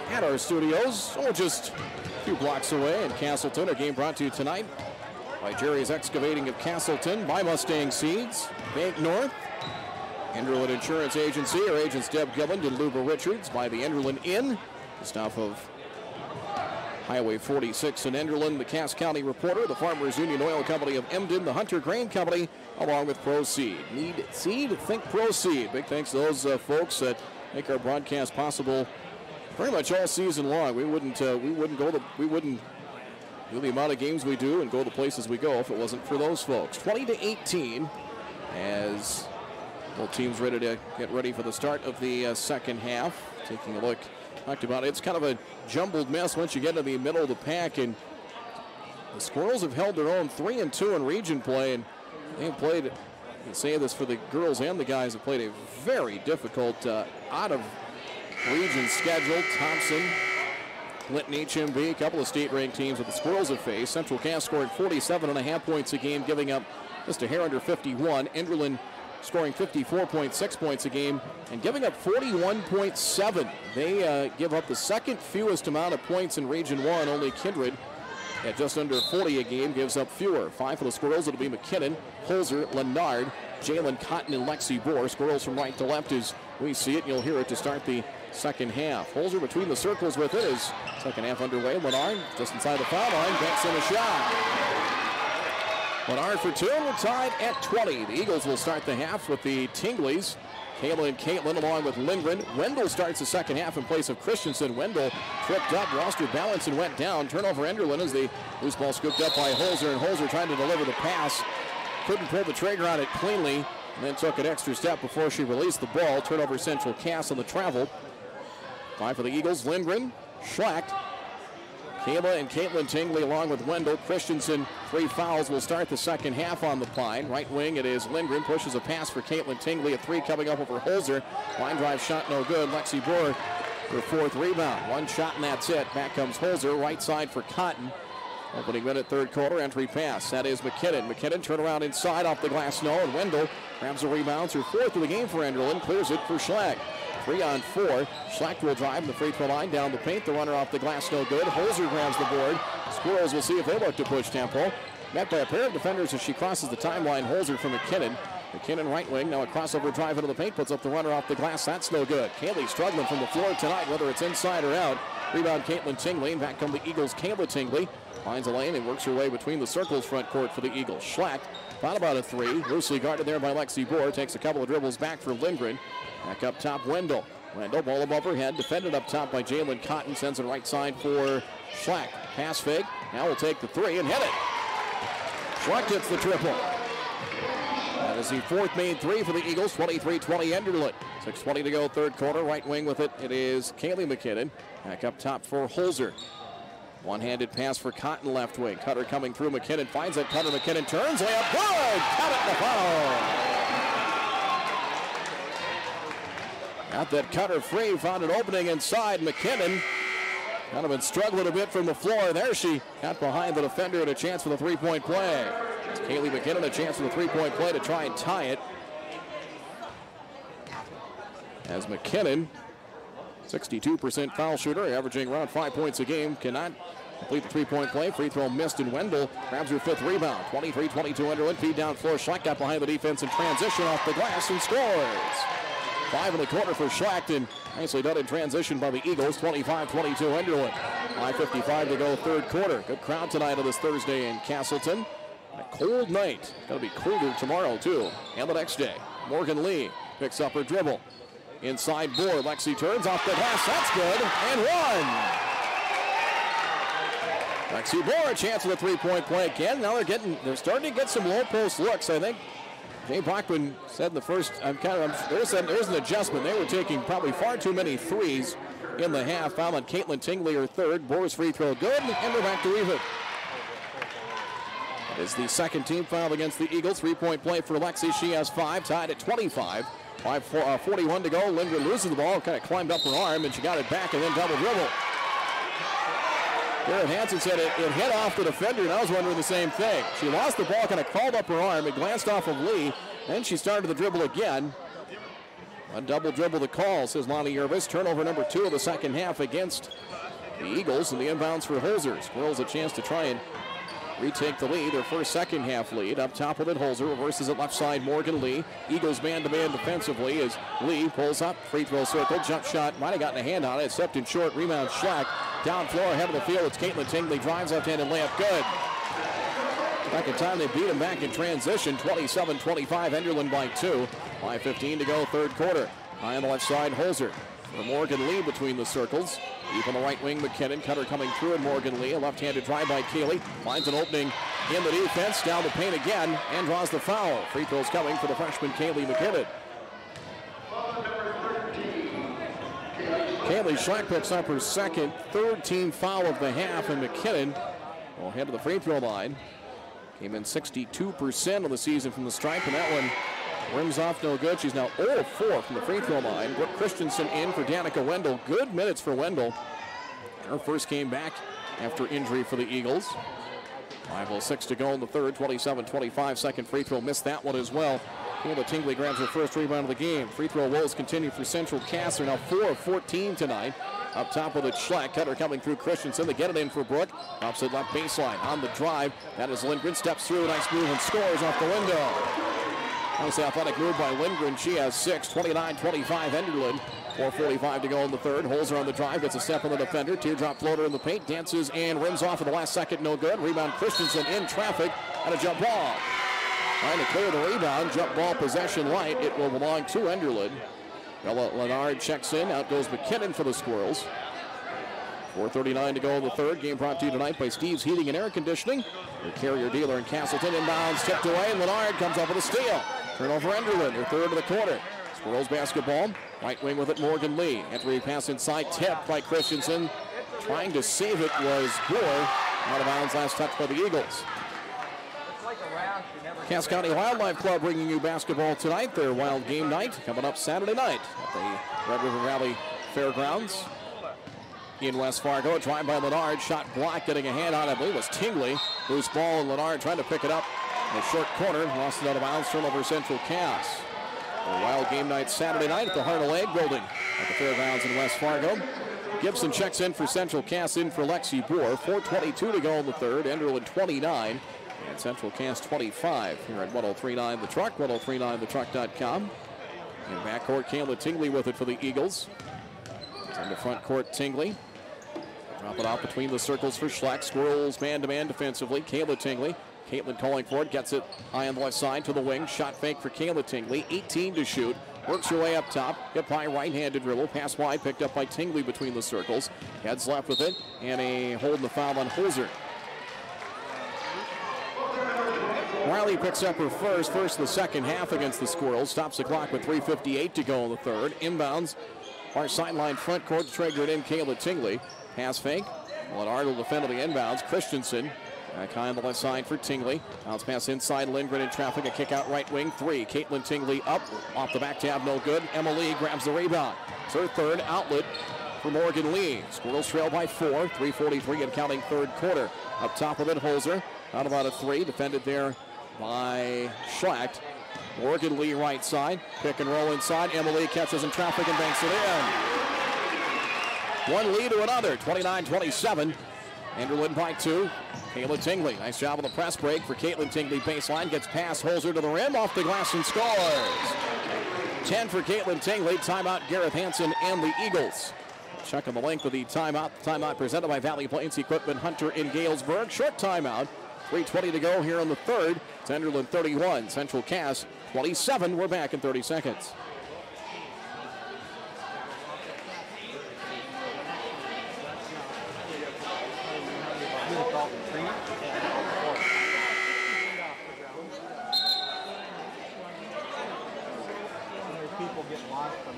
Speaker 1: at our studios. Oh, just a few blocks away in Castleton. A game brought to you tonight by Jerry's Excavating of Castleton, by Mustang Seeds, Bank North, Enderlin Insurance Agency, our agents Deb Gilland and Luba Richards, by the Enderlin Inn, just off of Highway 46 in Enderlin, the Cass County Reporter, the Farmers Union Oil Company of Emden, the Hunter Grain Company, along with Proseed. Need seed? Think Proseed. Big thanks to those folks that make our broadcast possible pretty much all season long. We wouldn't do the amount of games we do and go the places we go if it wasn't for those folks. 20-18 as both teams ready to get ready for the start of the second half. Taking a look, talked about it. It's kind of a jumbled mess once you get to the middle of the pack, and the Squirrels have held their own 3-2 in region play, and they've played, I can say this for the girls and the guys, have played a very difficult out of region schedule. Thompson, Clinton HMB, a couple of state-ranked teams that the Squirrels have faced. Central Cass scoring 47.5 points a game, giving up just a hair under 51. Enderlin scoring 54.6 points a game and giving up 41.7. They give up the second fewest amount of points in Region 1. Only Kindred at just under 40 a game gives up fewer. 5 for the Squirrels. It'll be McKinnon, Holzer, Lennard, Jalen Cotton, and Lexi Bohr. Squirrels from right to left as we see it. You'll hear it to start the second half. Holzer between the circles with it as second half underway. Lennard just inside the foul line, banks in a shot. Lennard for 2, we're tied at 20. The Eagles will start the half with the Tingleys. Kayla and Caitlin along with Lindgren. Wendell starts the second half in place of Christensen. Wendell tripped up, lost her balance, and went down. Turnover Enderlin as the loose ball scooped up by Holzer, and Holzer trying to deliver the pass. Couldn't pull the trigger on it cleanly, and then took an extra step before she released the ball. Turnover Central Cass on the travel. 5 for the Eagles. Lindgren, Schlecht, Kayla and Caitlin Tingley along with Wendell. Christensen, 3 fouls will start the second half on the Pine. Right wing, it is Lindgren. Pushes a pass for Caitlin Tingley. A 3 coming up over Holzer. Line drive shot no good. Lexi Boer, her 4th rebound. 1 shot and that's it. Back comes Holzer. Right side for Cotton. Opening minute, 3rd quarter, entry pass. That is McKinnon. McKinnon turn around inside off the glass, no, and Wendell grabs the rebound. Her 4th of the game for Enderlin. Clears it for Schlecht. 3 on 4. Schlecht will drive the free throw line down the paint. The runner off the glass, no good. Holzer grabs the board. Squirrels will see if they look to push tempo. Met by a pair of defenders as she crosses the timeline. Holzer for McKinnon. McKinnon right wing. Now a crossover drive into the paint. Puts up the runner off the glass. That's no good. Kaylee struggling from the floor tonight, whether it's inside or out. Rebound Caitlin Tingley. And back come the Eagles' Kayla Tingley. Finds a lane and works her way between the circles front court for the Eagles. Schlecht thought about a 3. Loosely guarded there by Lexi Boer. Takes a couple of dribbles back for Lindgren. Back up top, Wendell. Wendell, ball above her head. Defended up top by Jalen Cotton. Sends it right side for Schlecht. Pass fake. Now will take the 3 and hit it. Schlecht hits the triple. That is the 4th made 3 for the Eagles. 23-20 Enderlin. 6:20 to go, 3rd quarter. Right wing with it. It is Kaylee McKinnon. Back up top for Holzer. One-handed pass for Cotton left wing. Cutter coming through. McKinnon finds it. Cutter, McKinnon turns. Layup good. Cut it, the foul. Got that Cutter free. Found an opening inside. McKinnon kind of been struggling a bit from the floor. There she got behind the defender and a chance for the 3-point play. It's Kaylee McKinnon a chance for the 3-point play to try and tie it. As McKinnon, 62% foul shooter, averaging around 5 points a game, cannot complete the 3-point play. Free throw missed, and Wendell grabs her 5th rebound. 23-22 Enderlin. Feed down floor. Schlecht got behind the defense and transition off the glass and scores. 5 in the quarter for Schlecht, and nicely done in transition by the Eagles. 25-22 Enderlin. 5:55 to go, 3rd quarter. Good crowd tonight on this Thursday in Castleton. A cold night. It's going to be colder tomorrow, too, and the next day. Morgan Lee picks up her dribble. Inside Boer. Lexi turns off the glass. That's good. And 1. Lexi Boer, a chance of the 3-point play again. Now they're starting to get some low post looks. I think Jay Brockman said in the first, there's an adjustment. They were taking probably far too many threes in the half. Foul on Caitlin Tingley, her 3rd. Boer's free throw good, and we're back to even. It is the 2nd team foul against the Eagles. 3-point play for Lexi. She has 5, tied at 25. 5:41 to go. Lindgren loses the ball, kind of climbed up her arm, and she got it back and then double dribble. Garrett Hansen said it hit off the defender, and I was wondering the same thing. She lost the ball, kind of crawled up her arm, it glanced off of Lee, then she started the dribble again. A double dribble the call, says Lonnie Yervis. Turnover number 2 of the second half against the Eagles, and the inbounds for Holzer. Squirrels a chance to try and retake the lead, their first second half lead. Up top with it, Holzer reverses it left side, Morgan Lee. Eagles man-to-man defensively as Lee pulls up, free throw circle, jump shot, might have gotten a hand on it, stepped in short, rebound Schlecht. Down floor, ahead of the field, it's Caitlin Tingley, drives left-handed layup, good. Second time they beat him back in transition, 27-25, Enderlin by 2. 5:15 to go, 3rd quarter. High on the left side, Holzer. For Morgan Lee between the circles. Deep on the right wing, McKinnon. Cutter coming through, and Morgan Lee. A left-handed drive by Keeley. Finds an opening in the defense. Down the paint again, and draws the foul. Free throws coming for the freshman Kaylee McKinnon. Kaylee Schlecht picks up her 2nd, 3rd team foul of the half, and McKinnon will head to the free throw line. Came in 62% of the season from the stripe, and that one rims off no good. She's now 0-4 from the free throw line. Brooke Christensen in for Danica Wendell. Good minutes for Wendell. Her first came back after injury for the Eagles. 5:06 to go in the 3rd. 27-25. Second free throw. Missed that one as well. Kayla Tingley grabs her first rebound of the game. Free throw woes continue for Central Cass. They're now 4 of 14 tonight. Up top with it, Schlecht. Cutter coming through Christensen. They get it in for Brooke. Opposite left baseline. On the drive. That is Lindgren. Steps through. Nice move and scores off the window. Nice athletic move by Lindgren. She has 6, 29-25 Enderlin. 4:45 to go in the 3rd. Holzer on the drive, gets a step on the defender. Teardrop floater in the paint, dances and rims off at the last second, no good. Rebound Christensen in traffic, and a jump ball. Trying to clear the rebound, jump ball possession light. It will belong to Enderlin. Bella Leonard checks in, out goes McKinnon for the Squirrels. 4:39 to go in the 3rd. Game brought to you tonight by Steve's Heating and Air Conditioning. Your carrier dealer in Castleton. Inbounds, tipped away, and Leonard comes up with a steal. Turnover Enderlin, their 3rd of the quarter. Squirrels basketball. Right wing with it, Morgan Lee. Entry pass inside, tipped by Christensen. Trying to save it was Gore. Out of bounds, last touch by the Eagles. Cass County Wildlife Club bringing you basketball tonight. Their Wild Game Night coming up Saturday night at the Red River Valley Fairgrounds in West Fargo. A drive by Leonard, shot blocked, getting a hand on it. I believe it was Tingley. Loose ball, and Leonard trying to pick it up in the short corner. Lost it out of bounds, turnover Central Cass. The Wild Game Night Saturday night at the Heart of Lake building at the Fairgrounds in West Fargo. Gibson checks in for Central Cass, in for Lexi Boer. 4:22 to go in the third. Enderlin 29 and Central Cass 25 here at 103.9 The Truck, 103.9thetruck.com. In backcourt, Kayla Tingley with it for the Eagles. In the front court, Tingley. Drop it off between the circles for Schleck. Squirrels man-to-man defensively. Kayla Tingley. Caitlin calling for it. Gets it high on the left side to the wing. Shot fake for Kayla Tingley. 18 to shoot. Works her way up top. Hit by right-handed dribble. Pass wide. Picked up by Tingley between the circles. Heads left with it. And a hold in the foul on Holzer. Riley picks up her first of the second half against the Squirrels. Stops the clock with 3:58 to go in the third. Inbounds. Our sideline front court to trigger it in Kayla Tingley. Pass fake. Leonard will defend on the inbounds. Christensen back high on the left side for Tingley. Bounce pass inside. Lindgren in traffic. A kick out right wing. 3. Caitlin Tingley up. Off the back tab. No good. Emily grabs the rebound. It's her third outlet for Morgan Lee. Squirrels trail by 4. 3:43 and counting third quarter. Up top of it, Holzer. Out about a 3. Defended there by Schlacht. Morgan Lee right side. Pick and roll inside. Emily catches in traffic and banks it in. One lead to another. 29-27. Enderlin by 2. Kayla Tingley. Nice job on the press break for Caitlin Tingley. Baseline. Gets past Holzer to the rim. Off the glass and scores. 10 for Caitlin Tingley. Timeout Gareth Hansen and the Eagles. Checking the length of the timeout. Timeout presented by Valley Plains Equipment Hunter in Galesburg. Short timeout. 3:20 to go here in the third. It's Enderlin 31, Central Cass 27. We're back in 30 seconds.
Speaker 3: People get lost from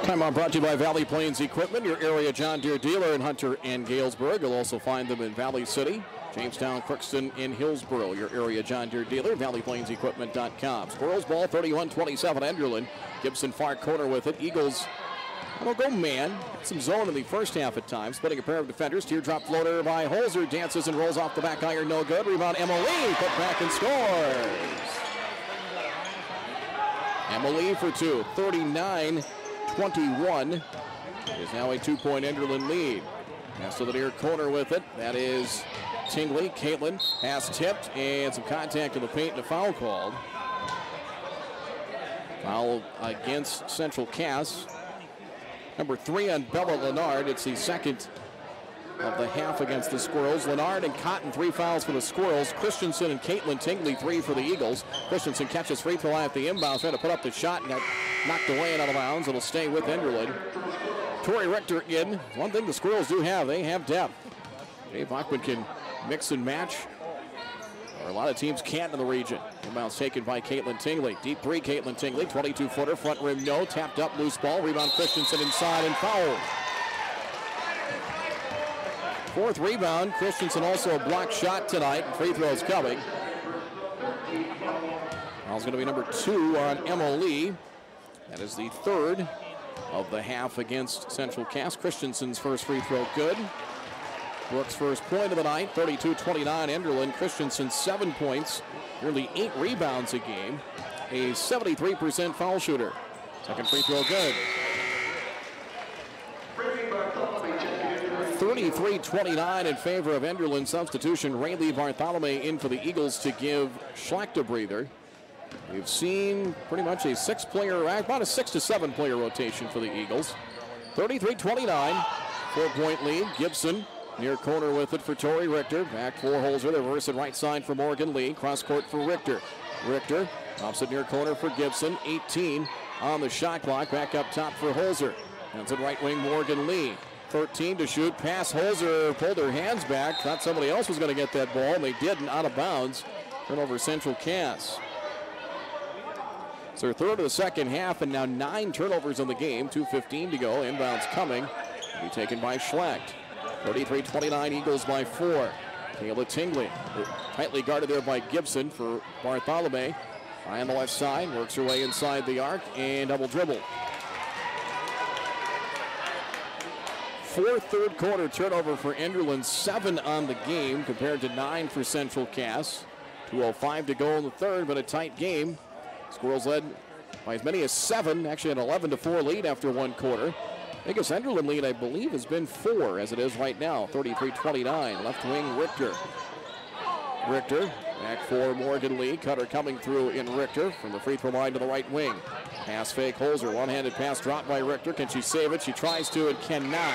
Speaker 1: Timeout brought to you by Valley Plains Equipment, your area John Deere dealer in Hunter and Galesburg. You'll also find them in Valley City, Jamestown, Crookston, and Hillsboro. Your area John Deere dealer, valleyplainsequipment.com. Squirrels ball 31-27 Enderlin. Gibson far corner with it. Eagles, they'll go man. Some zone in the first half at times. Splitting a pair of defenders. Teardrop floater by Holzer. Dances and rolls off the back iron. No good. Rebound Emily. Put back and scores. Emily for 2. 39-21. It is now a 2-point Enderlin lead. Pass to the near corner with it. That is Tingley. Caitlin pass tipped and some contact in the paint and a foul called. Foul against Central Cass. Number 3 on Bella Leonard. It's the second of the half against the Squirrels. Leonard and Cotton, 3 fouls for the Squirrels. Christensen and Caitlin Tingley, 3 for the Eagles. Christensen catches free throw at the inbound, trying to put up the shot and got knocked away and out of bounds. It'll stay with Enderlin. Tori Richter in. One thing the Squirrels do have, they have depth. Dave Bachman can mix and match, or a lot of teams can't in the region. Inbounds taken by Caitlin Tingley. Deep 3, Caitlin Tingley, 22-footer, front rim no, tapped up, loose ball, rebound Christensen inside and fouled. 4th rebound, Christensen also a blocked shot tonight, and free throws coming. Foul's going to be number 2 on Emily. That is the 3rd of the half against Central Cass. Christensen's first free throw good. Brooks' first point of the night, 32-29 Enderlin. Christensen 7 points, nearly 8 rebounds a game. A 73% foul shooter. Second free throw good. 33-29 in favor of Enderlin. Substitution, Rayleigh Bartholomew in for the Eagles to give Schlacht a breather. We've seen pretty much a 6-player, about a 6 to 7 player rotation for the Eagles. 33-29, 4-point lead. Gibson Near corner with it for Tori Richter. Back for Holzer. The reverse and right side for Morgan Lee. Cross court for Richter. Richter, opposite near corner for Gibson. 18 on the shot clock. Back up top for Holzer. That's it right wing Morgan Lee. 13 to shoot. Pass. Holzer pulled her hands back. Thought somebody else was going to get that ball, and they didn't. Out of bounds. Turnover Central Cass. It's their third of the second half, and now 9 turnovers in the game. 2:15 to go. Inbounds coming. Will be taken by Schlecht. 33-29, Eagles by 4. Kayla Tingley, tightly guarded there by Gibson for Bartholomew. High on the left side, works her way inside the arc and double dribble. 4 third quarter turnover for Enderlin, 7 on the game compared to 9 for Central Cass. 2:05 to go in the third, but a tight game. Squirrels led by as many as 7, actually an 11-4 lead after 1 quarter. Biggest Enderlin lead, I believe, has been 4 as it is right now. 33-29. Left wing Richter. Richter back for Morgan Lee. Cutter coming through in Richter from the free throw line to the right wing. Pass fake Holzer. One-handed pass dropped by Richter. Can she save it? She tries to and cannot.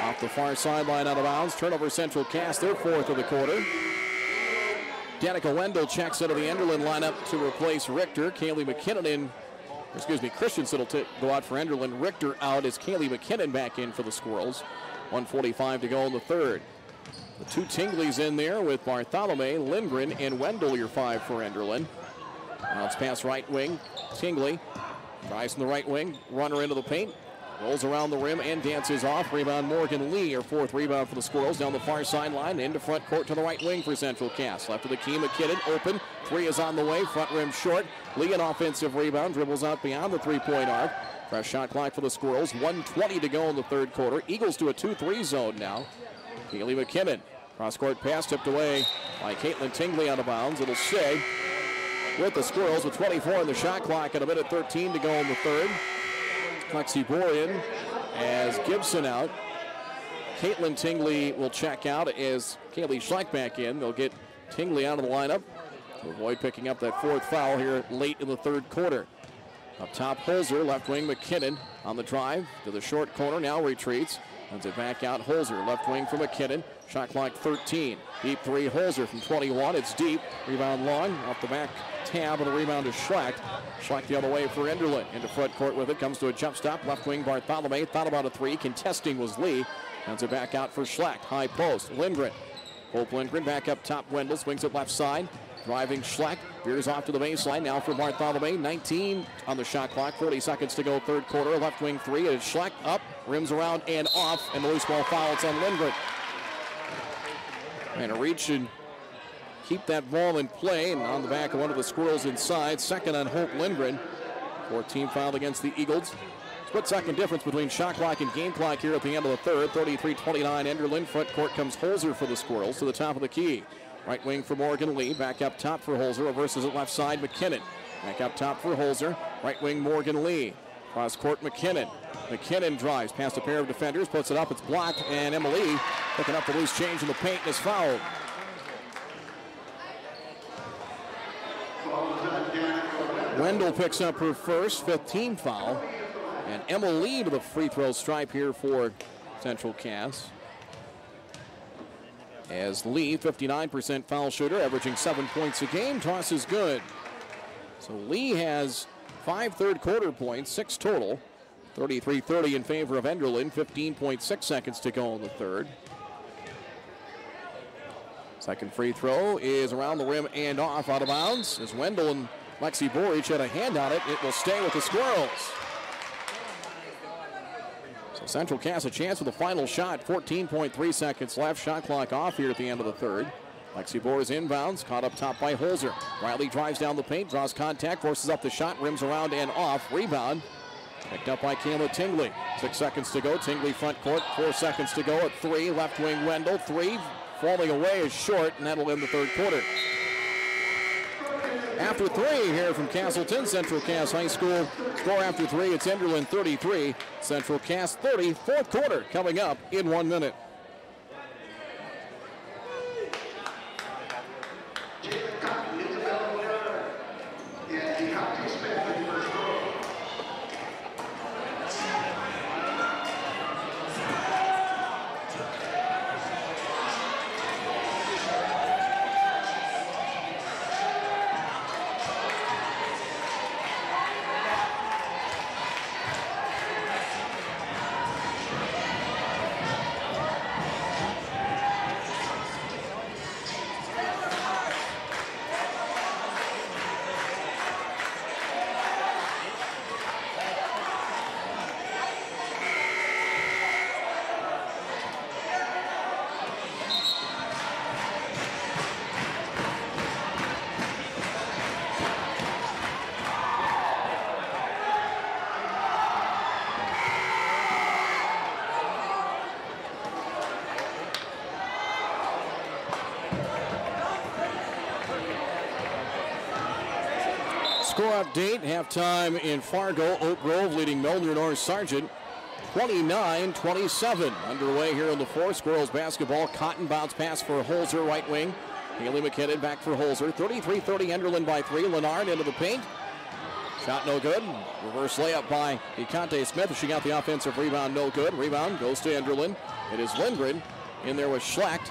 Speaker 1: Off the far sideline out of bounds. Turnover Central Cass, their 4th of the quarter. Danica Wendell checks into the Enderlin lineup to replace Richter. Kaylee McKinnon Christensen will go out for Enderlin. Richter out as Kaylee McKinnon back in for the Squirrels. 1:45 to go in the third. The 2 Tingleys in there with Bartholomew, Lindgren, and Wendell, your 5 for Enderlin. Now it's pass right wing. Tingley drives from the right wing, runner into the paint, rolls around the rim and dances off. Rebound Morgan Lee, her 4th rebound for the Squirrels. Down the far sideline, into front court to the right wing for Central Cass. Left of the key, McKinnon open. 3 is on the way, front rim short. Lee an offensive rebound, dribbles out beyond the 3-point arc. Fresh shot clock for the Squirrels. 1:20 to go in the third quarter. Eagles to a 2-3 zone now. Kaylee McKinnon, cross court pass tipped away by Caitlin Tingley out of bounds. It'll stay with the Squirrels with 24 on the shot clock and a minute 13 to go in the third. Lexi Bohr in as Gibson out. Caitlin Tingley will check out as Kaylee Schlecht back in. They'll get Tingley out of the lineup to avoid picking up that 4th foul here late in the third quarter. Up top, Holzer, left wing McKinnon on the drive to the short corner, now retreats. Sends it back out, Holzer, left wing for McKinnon. Shot clock 13. Deep 3, Holzer from 21. It's deep. Rebound long off the back tab, and the rebound is Schlecht. Schlecht the other way for Enderlin. Into front court with it. Comes to a jump stop. Left wing Bartholomew. Thought about a 3. Contesting was Lee. Sends it back out for Schlecht. High post. Lindgren. Hope Lindgren back up top. Wendell swings it left side. Driving Schlecht. Veers off to the baseline. Now for Bartholomew. 19 on the shot clock. 40 seconds to go third quarter. Left wing 3. It's Schlecht up. Rims around and off. And the loose ball foul. It's on Lindgren. Trying to reach and keep that ball in play, and on the back of one of the Squirrels inside. Second on Hope Lindgren. 14 foul against the Eagles. Split-second difference between shot clock and game clock here at the end of the third. 33-29 Enderlin. Front court comes Holzer for the Squirrels to the top of the key. Right wing for Morgan Lee. Back up top for Holzer. Reverses it left side. McKinnon. Back up top for Holzer. Right wing Morgan Lee. Cross court McKinnon. McKinnon drives past a pair of defenders. Puts it up. It's blocked. And Emily picking up the loose change in the paint and is fouled. Wendell picks up her first, 5th team foul. And Emily to the free throw stripe here for Central Cass. As Lee, 59% foul shooter, averaging 7 points a game. Toss is good. So Lee has 5 third quarter points, 6 total. 33-30 in favor of Enderlin. 15.6 seconds to go in the third. Second free throw is around the rim and off, out of bounds. As Wendell and Lexi Bohr each had a hand on it. It will stay with the Squirrels. So Central Cass a chance for the final shot. 14.3 seconds left. Shot clock off here at the end of the third. Lexi Bohr is inbounds, caught up top by Holzer. Riley drives down the paint, draws contact, forces up the shot, rims around and off. Rebound picked up by Kayla Tingley. 6 seconds to go. Tingley front court. 4 seconds to go at 3. Left wing Wendell. 3 falling away is short, and that'll end the third quarter. After 3 here from Castleton, Central Cass High School. Score after 3, it's Enderlin 33, Central Cass 30. Fourth quarter coming up in 1 minute. Score update, halftime in Fargo. Oak Grove leading Milner North Sargent 29-27. Underway here in the fourth. Squirrels basketball. Cotton bounce pass for Holzer, right wing. Haley McKinnon back for Holzer. 33-30 Enderlin by 3. Lennard into the paint. Shot no good. Reverse layup by DeConte Smith. She got the offensive rebound, no good. Rebound goes to Enderlin. It is Lindgren in there with Schlecht.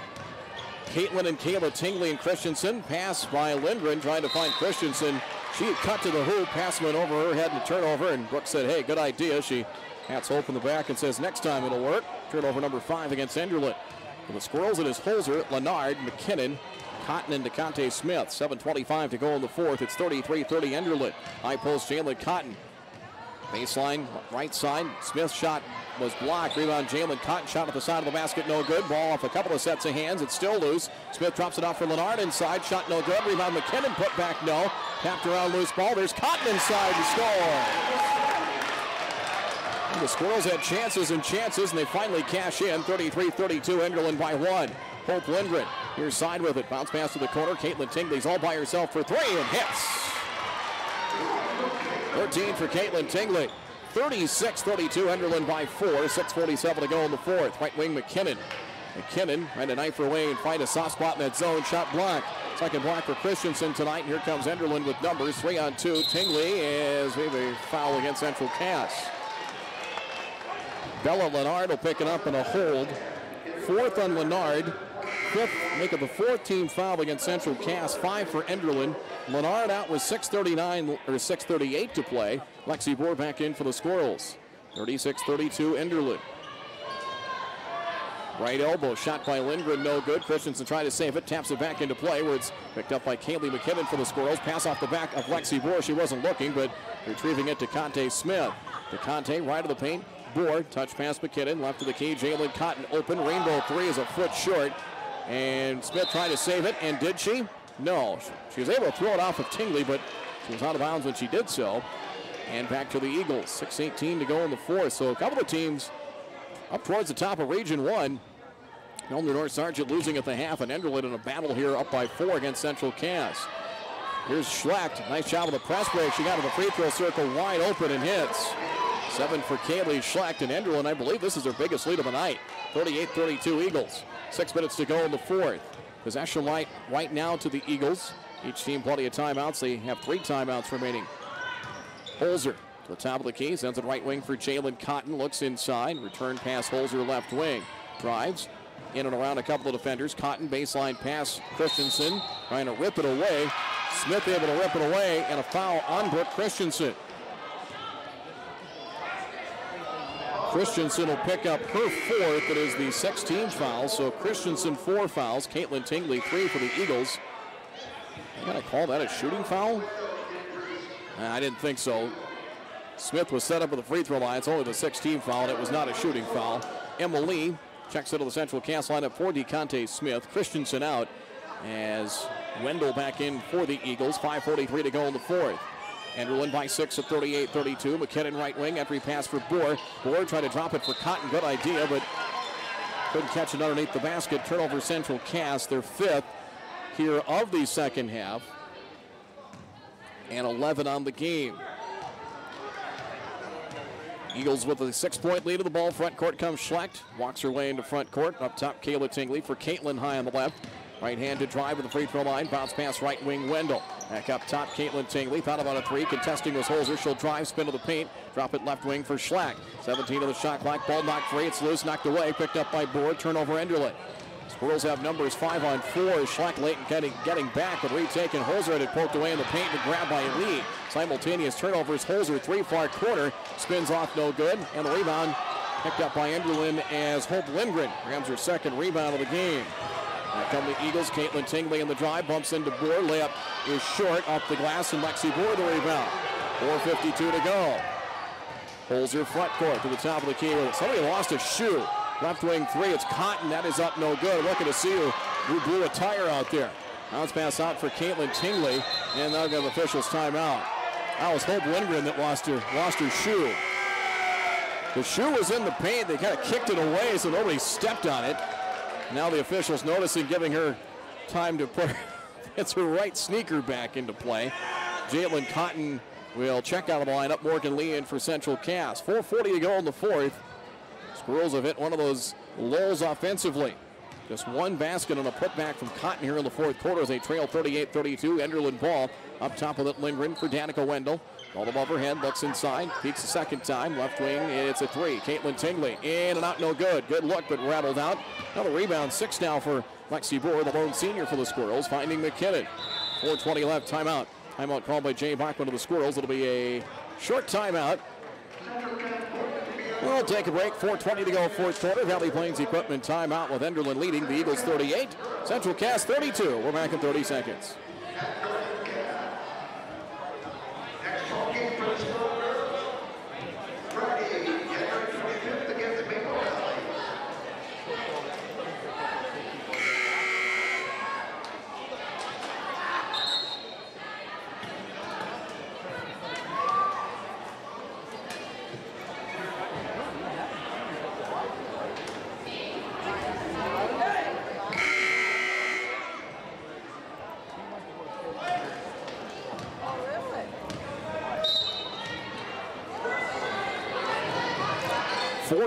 Speaker 1: Caitlin and Kayla Tingley and Christensen. Pass by Lindgren trying to find Christensen. She had cut to the hoop. Pass went over her head and a turnover. And Brooks said, hey, good idea. She hats hope in the back and says next time it'll work. Turnover number 5 against Enderlin. For the Squirrels, it is Holzer, Lennard, McKinnon, Cotton and DeConte Smith. 7:25 to go in the fourth. It's 33-30 Enderlin. High post Jalen Cotton. Baseline, right side. Smith's shot was blocked. Rebound Jalen Cotton. Shot at the side of the basket, no good. Ball off a couple of sets of hands. It's still loose. Smith drops it off for Lennard inside. Shot no good. Rebound McKinnon put back, no. Tapped around, loose ball. There's Cotton inside to score. And the Squirrels had chances and chances, and they finally cash in. 33-32 Enderlin by 1. Hope Lindgren here side with it. Bounce pass to the corner. Caitlin Tingley's all by herself for 3 and hits. 13 for Caitlin Tingley. 36-32 Enderlin by 4. 6:47 to go in the fourth. Right wing McKinnon. McKinnon trying to knife her way and find a soft spot in that zone. Shot blocked. Second block for Christensen tonight. Here comes Enderlin with numbers. 3-on-2. Tingley is maybe a foul against Central Cass. Bella Lennard will pick it up in a hold. 4th on Lennard. 5th, make it the 4th team foul against Central Cass. 5 for Enderlin. Lennard out with 6:38 to play. Lexi Bohr back in for the Squirrels. 36-32 Enderlin. Right elbow shot by Lindgren, no good. Christensen trying to save it, taps it back into play where it's picked up by Kaylee McKinnon for the Squirrels. Pass off the back of Lexi Bohr. She wasn't looking, but retrieving it to DeConte Smith. DeConte right of the paint. Bohr, touch pass McKinnon, left to the key. Jalen Cotton open. Rainbow 3 is a foot short. And Smith trying to save it, and did she? No. She was able to throw it off of Tingley, but she was out of bounds when she did so. And back to the Eagles. 6:18 to go in the fourth. So a couple of teams up towards the top of Region 1. Milner North Sargent losing at the half, and Enderlin in a battle here up by 4 against Central Cass. Here's Schlecht. Nice job with the press break. She got to the free throw circle wide open and hits. 7 for Kaylee Schlecht, and Enderlin, I believe this is their biggest lead of the night. 38-32 Eagles. 6 minutes to go in the fourth. Possession right now to the Eagles. Each team plenty of timeouts. They have 3 timeouts remaining. Holzer to the top of the key. Sends it right wing for Jalen Cotton. Looks inside. Return pass Holzer left wing. Drives in and around a couple of defenders. Cotton baseline pass Christensen. Trying to rip it away. Smith able to rip it away. And a foul on Brooke Christensen. Christensen will pick up her 4th. It is the 6th-team foul. So Christensen 4 fouls. Caitlin Tingley 3 for the Eagles. I gotta call that a shooting foul? I didn't think so. Smith was set up at the free throw line. It's only the 6th-team foul, and it was not a shooting foul. Emma Lee checks into the Central Cass lineup for DeConte Smith. Christensen out as Wendell back in for the Eagles. 5:43 to go in the fourth. Enderlin by 6 at 38-32. McKinnon right wing. Entry pass for Bohr. Bohr tried to drop it for Cotton. Good idea, but couldn't catch it underneath the basket. Turnover Central Cass, their 5th here of the second half. And 11 on the game. Eagles with a 6-point lead of the ball. Front court comes Schlecht. Walks her way into front court. Up top, Kayla Tingley for Caitlin high on the left. Right-handed drive to the free throw line. Bounce pass right wing Wendell. Back up top, Caitlin Tingley. Thought about a 3. Contesting was Holzer. She'll drive, spin to the paint. Drop it left wing for Schlecht. 17 of the shot clock. Ball knocked free. It's loose. Knocked away. Picked up by Bohr. Turnover Enderlin. Squirrels have numbers 5 on 4. Schlecht late and getting back, but retaken. Holzer had it poked away in the paint, but grabbed by Lee. Simultaneous turnovers. Holzer 3 far corner. Spins off no good. And the rebound picked up by Enderlin as Hope Lindgren grabs her 2nd rebound of the game. Back come the Eagles. Caitlin Tingley in the drive. Bumps into Bohr. Layup is short off the glass, and Lexi Bohr the rebound. 4:52 to go. Holzer front court to the top of the key. Somebody lost a shoe. Left wing 3. It's Cotton. That is up no good. Looking to see who blew a tire out there. Bounce pass out for Caitlin Tingley, and they'll give officials timeout. That was Hope Lindgren that lost her shoe. The shoe was in the paint. They kind of kicked it away so nobody stepped on it. Now the officials noticing, giving her time to put it's her right sneaker back into play. Jalen Cotton will check out of the lineup. Morgan Lee in for Central Cass. 4:40 to go in the fourth. Squirrels have hit one of those lulls offensively. Just one basket on a putback from Cotton here in the fourth quarter as they trail 38-32. Enderlin ball up top of it. Lindgren for Danica Wendell. Ball above her head, looks inside, peeks the second time. Left wing, it's a three. Caitlin Tingley in and out, no good. Good look, but rattled out. Another rebound, 6 now for Lexi Boer, the lone senior for the Squirrels, finding McKinnon. 4:20 left, timeout. Timeout called by Jay Bachman of the Squirrels. It'll be a short timeout. We'll take a break. 4:20 to go, fourth quarter. Valley Plains Equipment timeout with Enderlin leading. The Eagles 38, Central Cass 32. We're back in 30 seconds.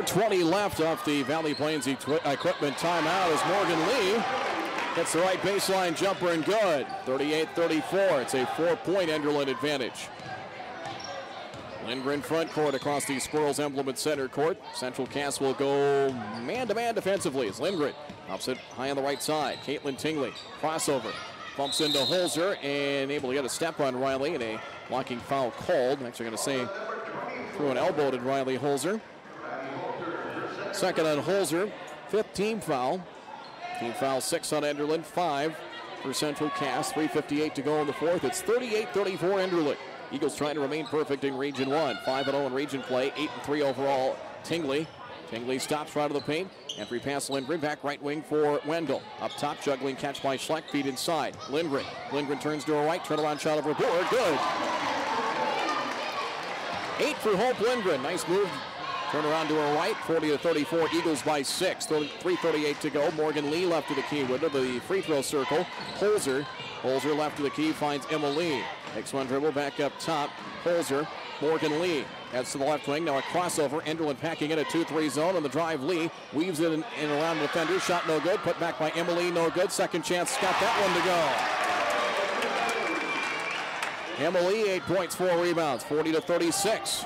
Speaker 1: .20 left off the Valley Plains Equipment timeout as Morgan Lee gets the right baseline jumper and good. 38-34. It's a 4-point Enderlin advantage. Lindgren front court across the Squirrels Implement Center court. Central Cass will go man-to-man defensively as Lindgren ups it high on the right side. Caitlin Tingley, crossover, bumps into Holzer and able to get a step on Riley and a blocking foul called. I'm actually going to say threw an elbow to Riley Holzer. Second on Holzer, 5th team foul. Team foul 6 on Enderlin, 5 for Central Cass. 3:58 to go in the fourth. It's 38-34 Enderlin. Eagles trying to remain perfect in Region 1. 5-0 in region play, 8-3 overall. Tingley stops right of the paint. Entry pass Lindgren, back right wing for Wendell. Up top, juggling catch by Schleck, feed inside. Lindgren turns to her right, turnaround shot over board, good. 8 for Hope Lindgren, nice move. Turn around to her right, 40-34, Eagles by 6. 3:38 to go. Morgan Lee left to the key window, the free throw circle. Holzer left to the key, finds Emily. Takes one dribble, back up top. Holzer, Morgan Lee heads to the left wing. Now a crossover. Enderlin packing in a 2-3 zone on the drive. Lee weaves it in around the defender. Shot no good. Put back by Emily, no good. Second chance, got that one to go. Emily, 8 points, 4 rebounds, 40-36.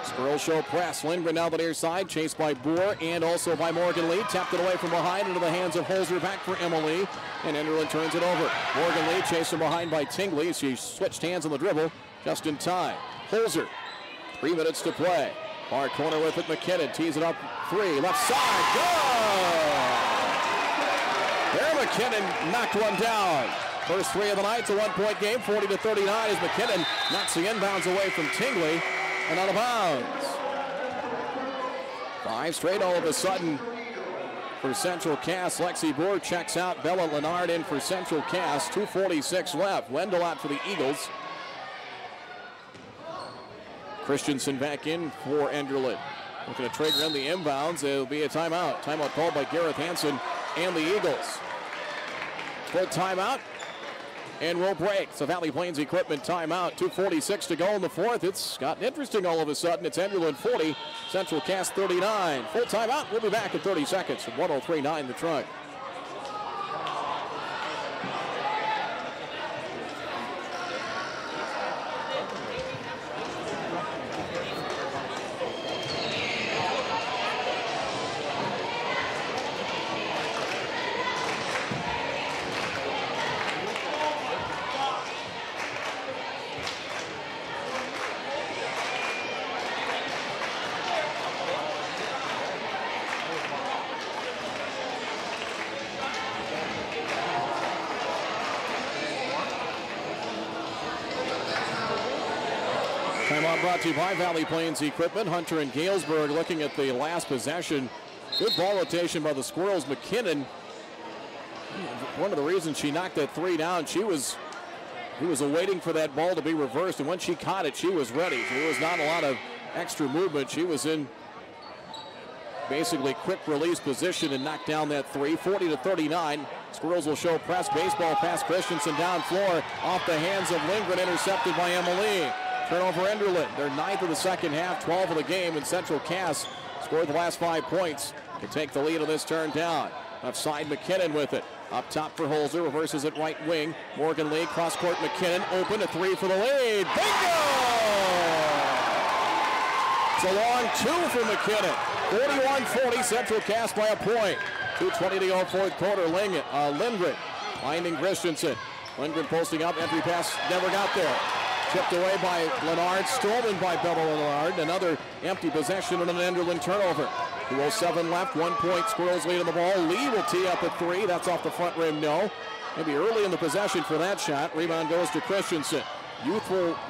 Speaker 1: Squirrels show press. Lindgren now the near side, chased by Boer and also by Morgan Lee. Tapped it away from behind into the hands of Holzer, back for Emily, and Enderlin turns it over. Morgan Lee chased from behind by Tingley. She switched hands on the dribble just in time. Holzer, 3 minutes to play. Far corner with it, McKinnon tees it up, 3, left side, good! There McKinnon knocked one down. First 3 of the night, it's a 1-point game, 40-39 as McKinnon knocks the inbounds away from Tingley. And out of bounds. 5 straight all of a sudden for Central Cass. Lexi Boer checks out. Bella Leonard in for Central Cass. 2:46 left. Wendell out for the Eagles. Christensen back in for Enderlin. Looking to trigger in the inbounds. It'll be a timeout. Timeout called by Gareth Hansen and the Eagles. Full timeout. And we'll break. So Valley Plains Equipment timeout. 2:46 to go in the fourth. It's gotten interesting all of a sudden. It's Enderlin 40, Central Cass 39. Full timeout. We'll be back in 30 seconds from 103.9 The Truck. Timeout brought to you by Valley Plains Equipment. Hunter and Galesburg looking at the last possession. Good ball rotation by the Squirrels. McKinnon, one of the reasons she knocked that 3 down, he was awaiting for that ball to be reversed, and when she caught it, she was ready. There was not a lot of extra movement. She was in basically quick release position and knocked down that 3. 40-39. Squirrels will show press. Baseball pass. Christensen down floor. Off the hands of Lindgren. Intercepted by Emily. Turnover Enderlin. They're 9th of the second half. 12 of the game. And Central Cass scored the last 5 points to take the lead on this turn down. Left side McKinnon with it. Up top for Holzer. Reverses it right wing. Morgan Lee. Cross court McKinnon. Open. A 3 for the lead. Bingo! It's a long 2 for McKinnon. 41-40. Central Cass by a point. 2:20 to go fourth quarter. Lindgren finding Christensen. Lindgren posting up. Entry pass never got there. Tipped away by Leonard. Stolen by Bella Leonard. Another empty possession and an Enderlin turnover. 2:07 left. 1 point. Squirrels lead on the ball. Lee will tee up at 3. That's off the front rim. No. Maybe early in the possession for that shot. Rebound goes to Christensen.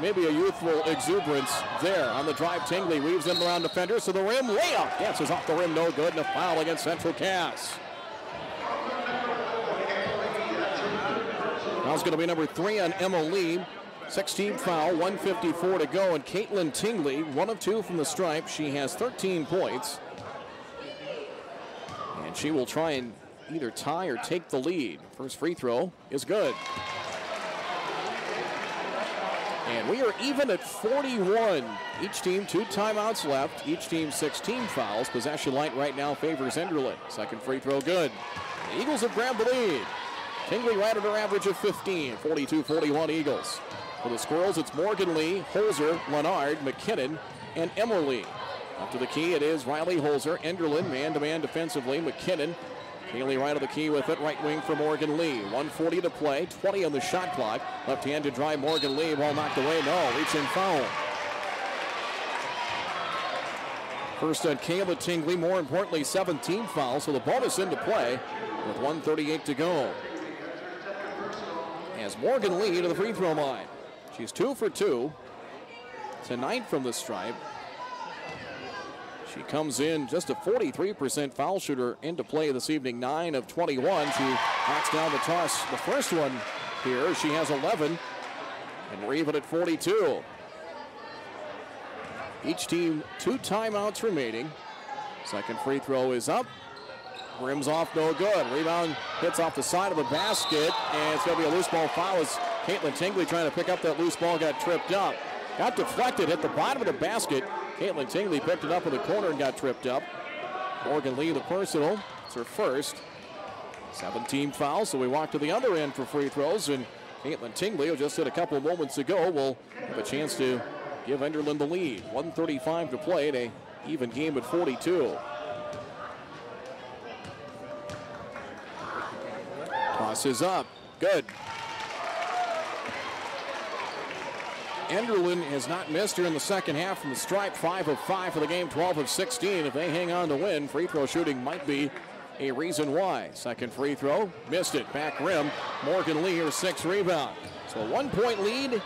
Speaker 1: Maybe a youthful exuberance there on the drive. Tingley weaves in around defenders to the rim. Layup dances off the rim, no good, and a foul against Central Cass. Now it's going to be number 3 on Emma Lee. 16 foul, 1:54 to go, and Caitlin Tingley, 1 of 2 from the stripe. She has 13 points, and she will try and either tie or take the lead. First free throw is good. And we are even at 41. Each team 2 timeouts left. Each team 16 fouls. Possession light right now favors Enderlin. Second free throw good. The Eagles have grabbed the lead. Tingley right at her average of 15. 42-41 Eagles. For the Squirrels, it's Morgan Lee, Holzer, Leonard, McKinnon, and Emily. Up to the key, it is Riley Holzer. Enderlin man-to-man defensively. McKinnon. Haley right of the key with it, right wing for Morgan Lee. 1:40 to play, 20 on the shot clock. Left-handed drive, Morgan Lee, ball knocked away, no, reach in foul. First on Kayla Tingley, more importantly, 17 fouls, so the bonus into play with 1:38 to go. As Morgan Lee to the free throw line. She's 2 for 2. To 9 from the stripe. She comes in just a 43% foul shooter into play this evening, 9 of 21. She knocks down the toss. The first one here, she has 11, and we're even at 42. Each team 2 timeouts remaining. Second free throw is up. Rims off, no good. Rebound hits off the side of the basket, and it's going to be a loose ball foul as Caitlin Tingley trying to pick up that loose ball got tripped up. Got deflected, hit the bottom of the basket. Caitlin Tingley picked it up in the corner and got tripped up. Morgan Lee, the personal. It's her first. 17 fouls, so we walk to the other end for free throws. And Caitlin Tingley, who just hit a couple of moments ago, will have a chance to give Enderlin the lead. 1:35 to play at an even game at 42. Toss is up. Good. Enderlin has not missed her in the second half from the stripe. 5 of 5 for the game, 12 of 16. If they hang on to win, free throw shooting might be a reason why. Second free throw, missed it, back rim. Morgan Lee, her 6th rebound. So a 1-point lead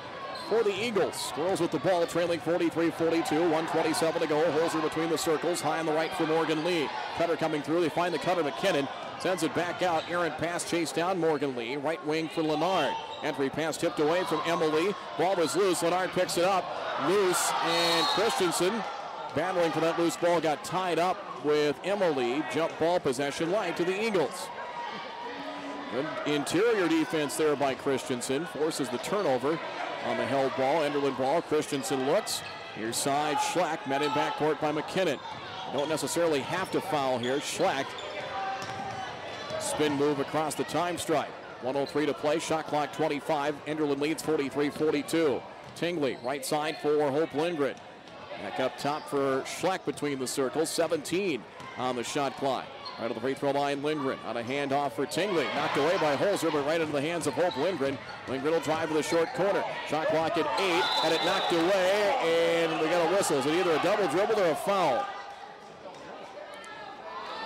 Speaker 1: for the Eagles. Squirrels with the ball, trailing 43-42, 1:27 to go. Holzer between the circles, high on the right for Morgan Lee. Cutter coming through, they find the cutter, McKinnon. Sends it back out, errant pass chased down Morgan Lee. Right wing for Leonard. Entry pass tipped away from Emily. Ball was loose, Leonard picks it up. Loose, and Christensen battling for that loose ball, got tied up with Emily. Jump ball possession light to the Eagles. Good interior defense there by Christensen. Forces the turnover on the held ball. Enderlin ball, Christensen looks. Near side, Schlack met in backcourt by McKinnon. Don't necessarily have to foul here. Schlack. Spin move across the time stripe. 1:03 to play, shot clock 25. Enderlin leads 43-42. Tingley, right side for Hope Lindgren. Back up top for Schleck between the circles. 17 on the shot clock. Right to the free throw line, Lindgren. On a handoff for Tingley. Knocked away by Holzer, but right into the hands of Hope Lindgren. Lindgren will drive to the short corner. Shot clock at 8, and it knocked away, and we got a whistle. Is it either a double dribble or a foul?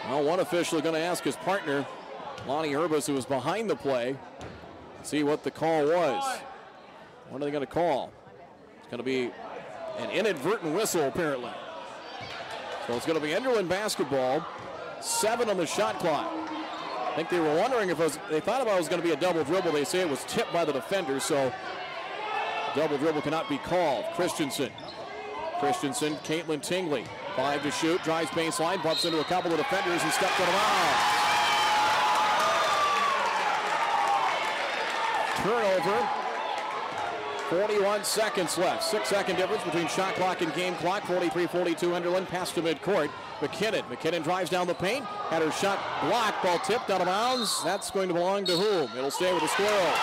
Speaker 1: Well, one official is going to ask his partner, Lonnie Urbas, who was behind the play, see what the call was. What are they going to call? It's going to be an inadvertent whistle, apparently. So it's going to be Enderlin basketball. 7 on the shot clock. I think they were wondering if they thought about it was going to be a double dribble. They say it was tipped by the defender, so double dribble cannot be called. Christensen, Caitlin Tingley. 5 to shoot, drives baseline, bumps into a couple of defenders and steps out of bounds. turnover. 41 seconds left. 6-second difference between shot clock and game clock. 43-42 Enderlin. Pass to midcourt. McKinnon drives down the paint. Had her shot blocked. Ball tipped out of bounds. That's going to belong to whom? It'll stay with the Squirrels.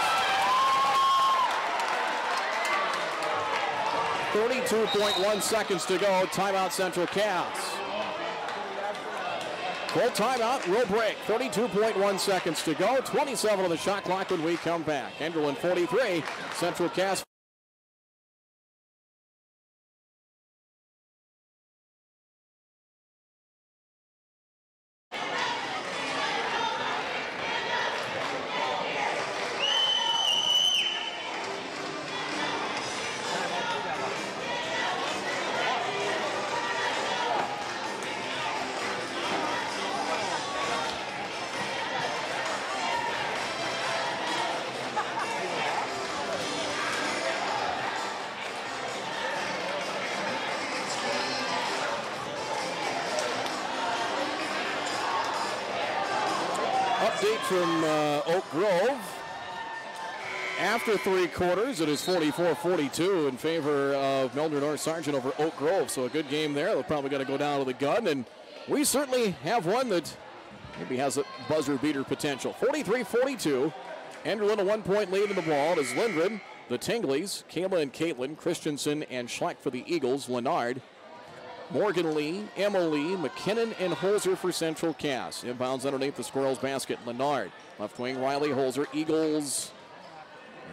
Speaker 1: 32.1 seconds to go. Timeout Central Cass. Full timeout. We'll break. 32.1 seconds to go. 27 on the shot clock when we come back. Enderlin 43. Central Cass. Update from Oak Grove. After 3 quarters, it is 44-42 in favor of Mildred North Sargent over Oak Grove. So a good game there. They're probably going to go down to the gun. And we certainly have one that maybe has a buzzer beater potential. 43-42. Enderlin a 1-point lead in the ball. It is Lindgren, the Tingleys, Kayla and Caitlin, Christensen and Schleck for the Eagles, Lennard, Morgan Lee, Emily, McKinnon, and Holzer for Central Cass. Inbounds underneath the Squirrels basket. Lennard, left wing, Riley Holzer. Eagles,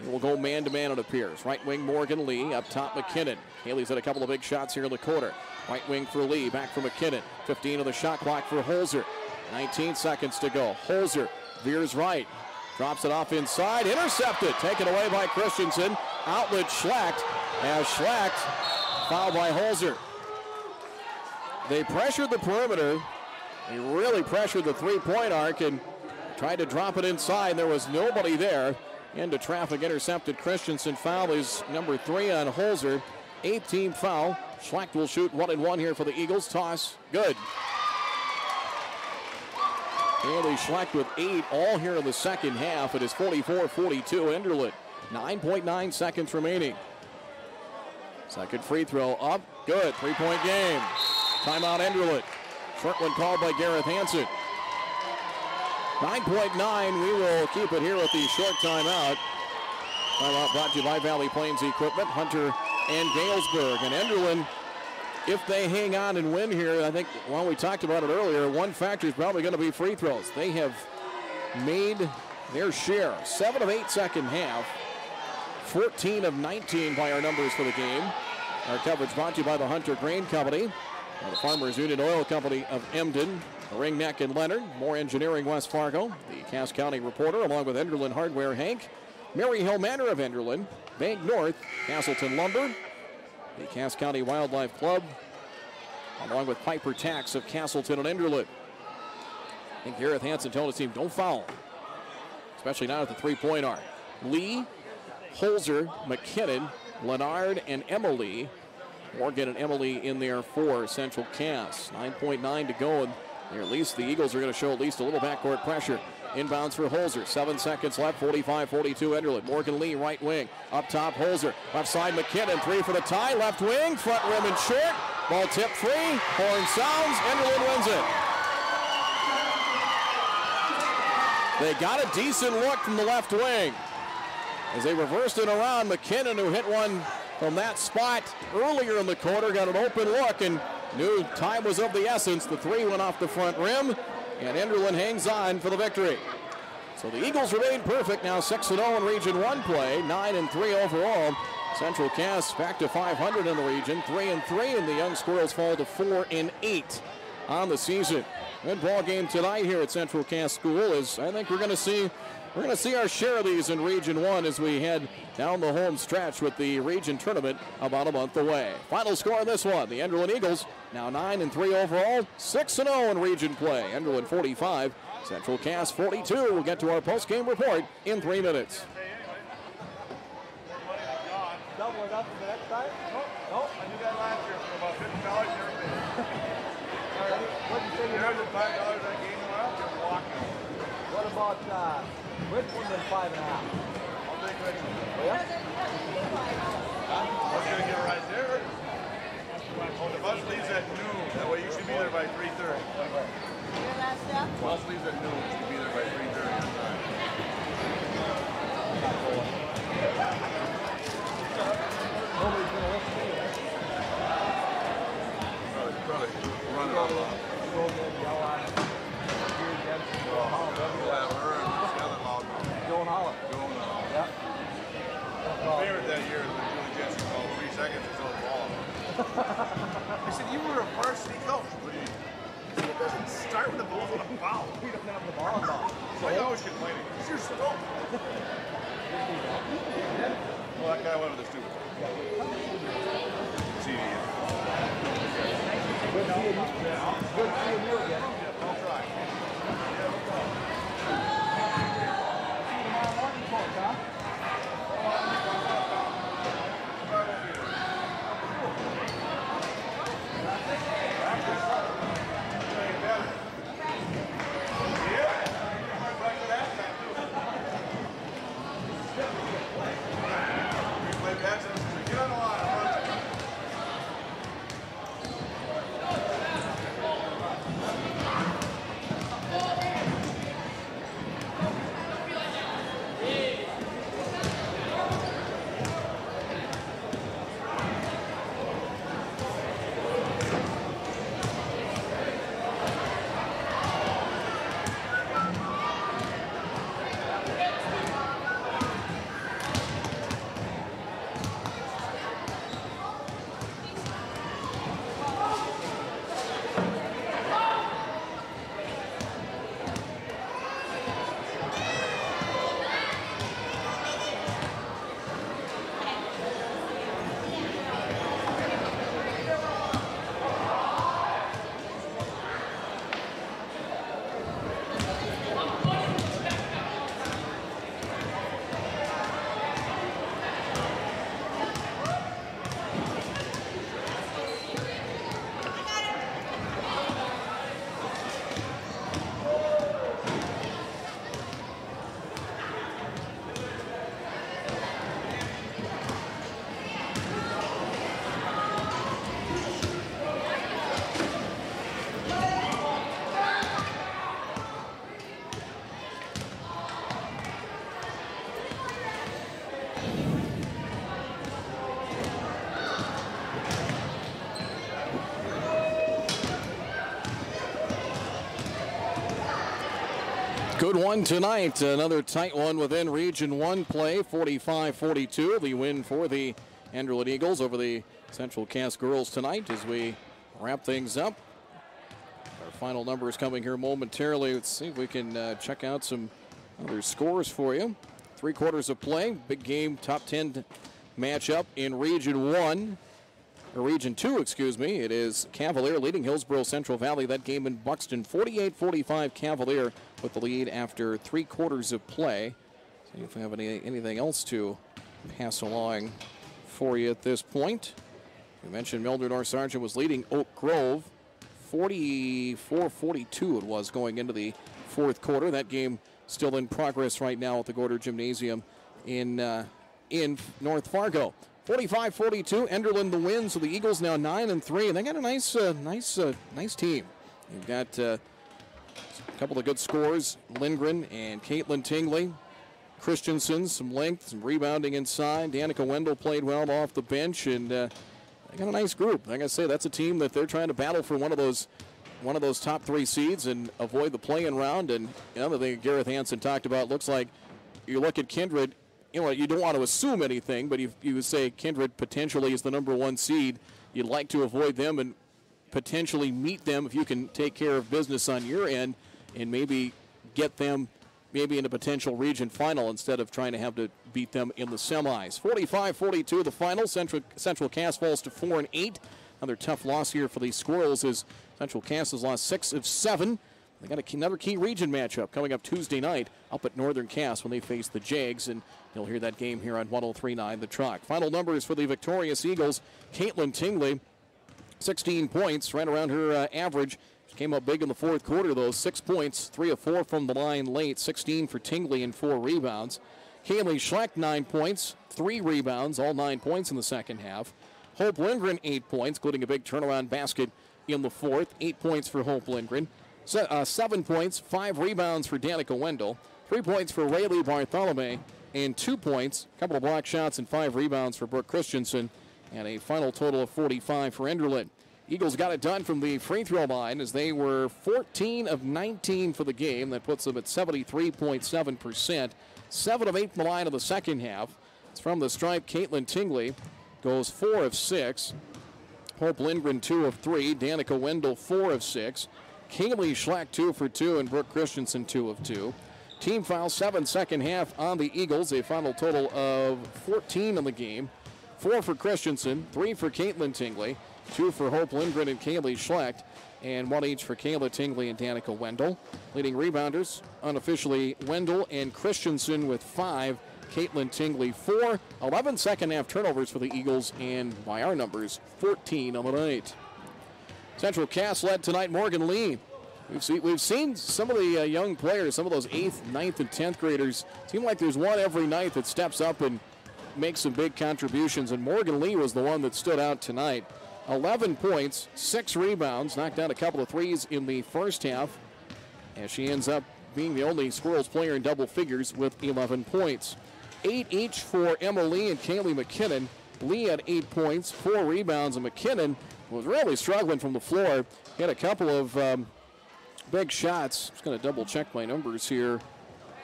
Speaker 1: they will go man-to-man, it appears. Right wing, Morgan Lee. Up top, McKinnon. Haley's had a couple of big shots here in the quarter. Right wing for Lee, back for McKinnon. 15 on the shot clock for Holzer. 19 seconds to go. Holzer veers right. Drops it off inside. Intercepted. Taken away by Christensen. Outlet Schlacht. As Schlacht fouled by Holzer. They pressured the perimeter. They really pressured the three-point arc and tried to drop it inside. There was nobody there. Into traffic, intercepted. Christensen. Foul is number 3 on Holzer. 8th team foul. Schlacht will shoot 1-1 here for the Eagles. Toss. Good. Haley Schlacht with 8 all here in the second half. It is 44-42 Enderlin. 9.9 seconds remaining. Second free throw up. Good. 3-point game. Timeout Enderlin. Short one called by Gareth Hansen. 9.9. We will keep it here with the short timeout. Timeout brought to you by Valley Plains Equipment, Hunter and Galesburg. And Enderlin, if they hang on and win here, I think, well, we talked about it earlier, one factor is probably going to be free throws. They have made their share. 7 of 8 second half. 14 of 19 by our numbers for the game. Our coverage brought to you by the Hunter Grain Company, the Farmers Union Oil Company of Emden, Ring Neck and Leonard, Moore Engineering West Fargo, the Cass County Reporter, along with Enderlin Hardware Hank, Maryhill Manor of Enderlin, Bank North, Castleton Lumber, the Cass County Wildlife Club, along with Piper Tax of Castleton and Enderlin. I think Gareth Hansen told his team, don't foul, especially not at the three-point arc. Lee, Holzer, McKinnon, Lennard, and Emily. Morgan and Emily in there for Central Cass. 9.9 to go, and at least the Eagles are going to show at least a little backcourt pressure. Inbounds for Holzer. 7 seconds left. 45-42 Enderlin. Morgan Lee, right wing. Up top, Holzer. Left side, McKinnon. 3 for the tie. Left wing. Front rim and short. Ball tipped free. Horn sounds. Enderlin wins it. They got a decent look from the left wing. As they reversed it around, McKinnon, who hit one from that spot earlier in the quarter, got an open look and knew time was of the essence. The 3 went off the front rim, and Enderlin hangs on for the victory. So the Eagles remain perfect now, 6-0 in Region 1 play, 9-3 overall. Central Cass back to 500 in the region, 3-3, and the Young Squirrels fall to 4-8 on the season. Good ball game tonight here at Central Cass School. As I think we're going to see our share of these in Region 1 as we head down the home stretch with the region tournament about a month away. Final score in this one, the Enderlin Eagles now 9-3 overall, 6-0 in region play. Enderlin 45, Central Cass 42. We'll get to our post-game report in 3 minutes.
Speaker 3: Double it up for the next time? Nope. I did that last year for about $50 every day. What did you say? You heard the $5 I gained while just walking. What about Richmond and 5.5? I'll take yeah? We're going to get right there. Oh, the bus leaves at noon. That way you should be there by 3:30. Bus leaves at noon. You should be there by 3:30.
Speaker 2: Nobody's going to listen to you.
Speaker 3: Probably run it off.
Speaker 2: Go again, yell at him. Here again.
Speaker 3: We'll have her and Scarlett Loud.
Speaker 2: Joan Holler. Yeah.
Speaker 3: My favorite that year is when Julie Jensen called 3 seconds to throw the ball. I said, you were a varsity coach. What do you mean? He said, it doesn't start with the ball on a foul.
Speaker 2: We don't have the ball now.
Speaker 3: So I always complaining. It's your stop. Well, that guy went with the stupid. See you.
Speaker 2: Good seeing you again.
Speaker 3: I'll try.
Speaker 2: Tomorrow morning, folks, huh?
Speaker 3: Get on the line.
Speaker 1: Good one tonight. Another tight one within Region 1 play, 45-42. The win for the Enderlin Eagles over the Central Cass girls tonight as we wrap things up. Our final numbers coming here momentarily. Let's see if we can check out some other scores for you. 3 quarters of play. Big game, top 10 matchup in Region 1. Or Region 2, excuse me. It is Cavalier leading Hillsborough Central Valley. That game in Buxton, 48-45 Cavalier with the lead after 3 quarters of play. See if we have anything else to pass along for you at this point. We mentioned Mildred R. Sargent was leading Oak Grove, 44-42 it was going into the 4th quarter. That game still in progress right now at the Gorder Gymnasium in North Fargo. 45-42, Enderlin the win, so the Eagles now 9-3, and they got a nice team. You've got a couple of good scores, Lindgren and Caitlin Tingley. Christensen, some length, some rebounding inside. Danica Wendell played well off the bench, and they got a nice group. Like I say, that's a team that they're trying to battle for one of those top 3 seeds and avoid the play-in round. And another thing Gareth Hansen talked about, looks like you look at Kindred. You know, you don't want to assume anything, but you say Kindred potentially is the number 1 seed. You'd like to avoid them and potentially meet them if you can take care of business on your end and maybe get them maybe in a potential region final instead of trying to have to beat them in the semis. 45-42 the final. Central Cass falls to 4-8. Another tough loss here for the Squirrels as Central Cass has lost 6 of 7. They got another key region matchup coming up Tuesday night up at Northern Cass when they face the Jags, and you'll hear that game here on 103.9 The Truck. Final numbers for the victorious Eagles. Caitlin Tingley, 16 points, right around her average. She came up big in the 4th quarter, though. 6 points, 3 of 4 from the line late. 16 for Tingley and 4 rebounds. Kaylee Schleck, 9 points, 3 rebounds, all 9 points in the second half. Hope Lindgren, 8 points, including a big turnaround basket in the fourth. 8 points for Hope Lindgren. 7 points, 5 rebounds for Danica Wendell. 3 points for Rayleigh Bartholomew. And 2 points, a couple of block shots, and 5 rebounds for Brooke Christensen. And a final total of 45 for Enderlin. Eagles got it done from the free throw line as they were 14 of 19 for the game. That puts them at 73.7%. 7 of 8 from the line of the second half. It's from the stripe. Caitlin Tingley goes 4 of 6. Hope Lindgren 2 of 3. Danica Wendell 4 of 6. Kaylee Schleck 2 for 2, and Brooke Christensen 2 of 2. Team foul 7 second half on the Eagles. A final total of 14 in the game. 4 for Christensen, 3 for Caitlin Tingley, 2 for Hope Lindgren and Kaylee Schlecht, and 1 each for Kayla Tingley and Danica Wendell. Leading rebounders, unofficially Wendell and Christensen with 5, Caitlin Tingley 4. 11 second half turnovers for the Eagles, and by our numbers, 14 on the night. Central Cass led tonight Morgan Lee. We've seen some of the young players, some of those 8th, 9th, and 10th graders, seem like there's one every night that steps up and makes some big contributions, and Morgan Lee was the one that stood out tonight. 11 points, 6 rebounds, knocked down a couple of threes in the first half, and she ends up being the only Squirrels player in double figures with 11 points. 8 each for Emma Lee and Kaylee McKinnon. Lee had 8 points, 4 rebounds, and McKinnon was really struggling from the floor. He had a couple of big shots. Just going to double check my numbers here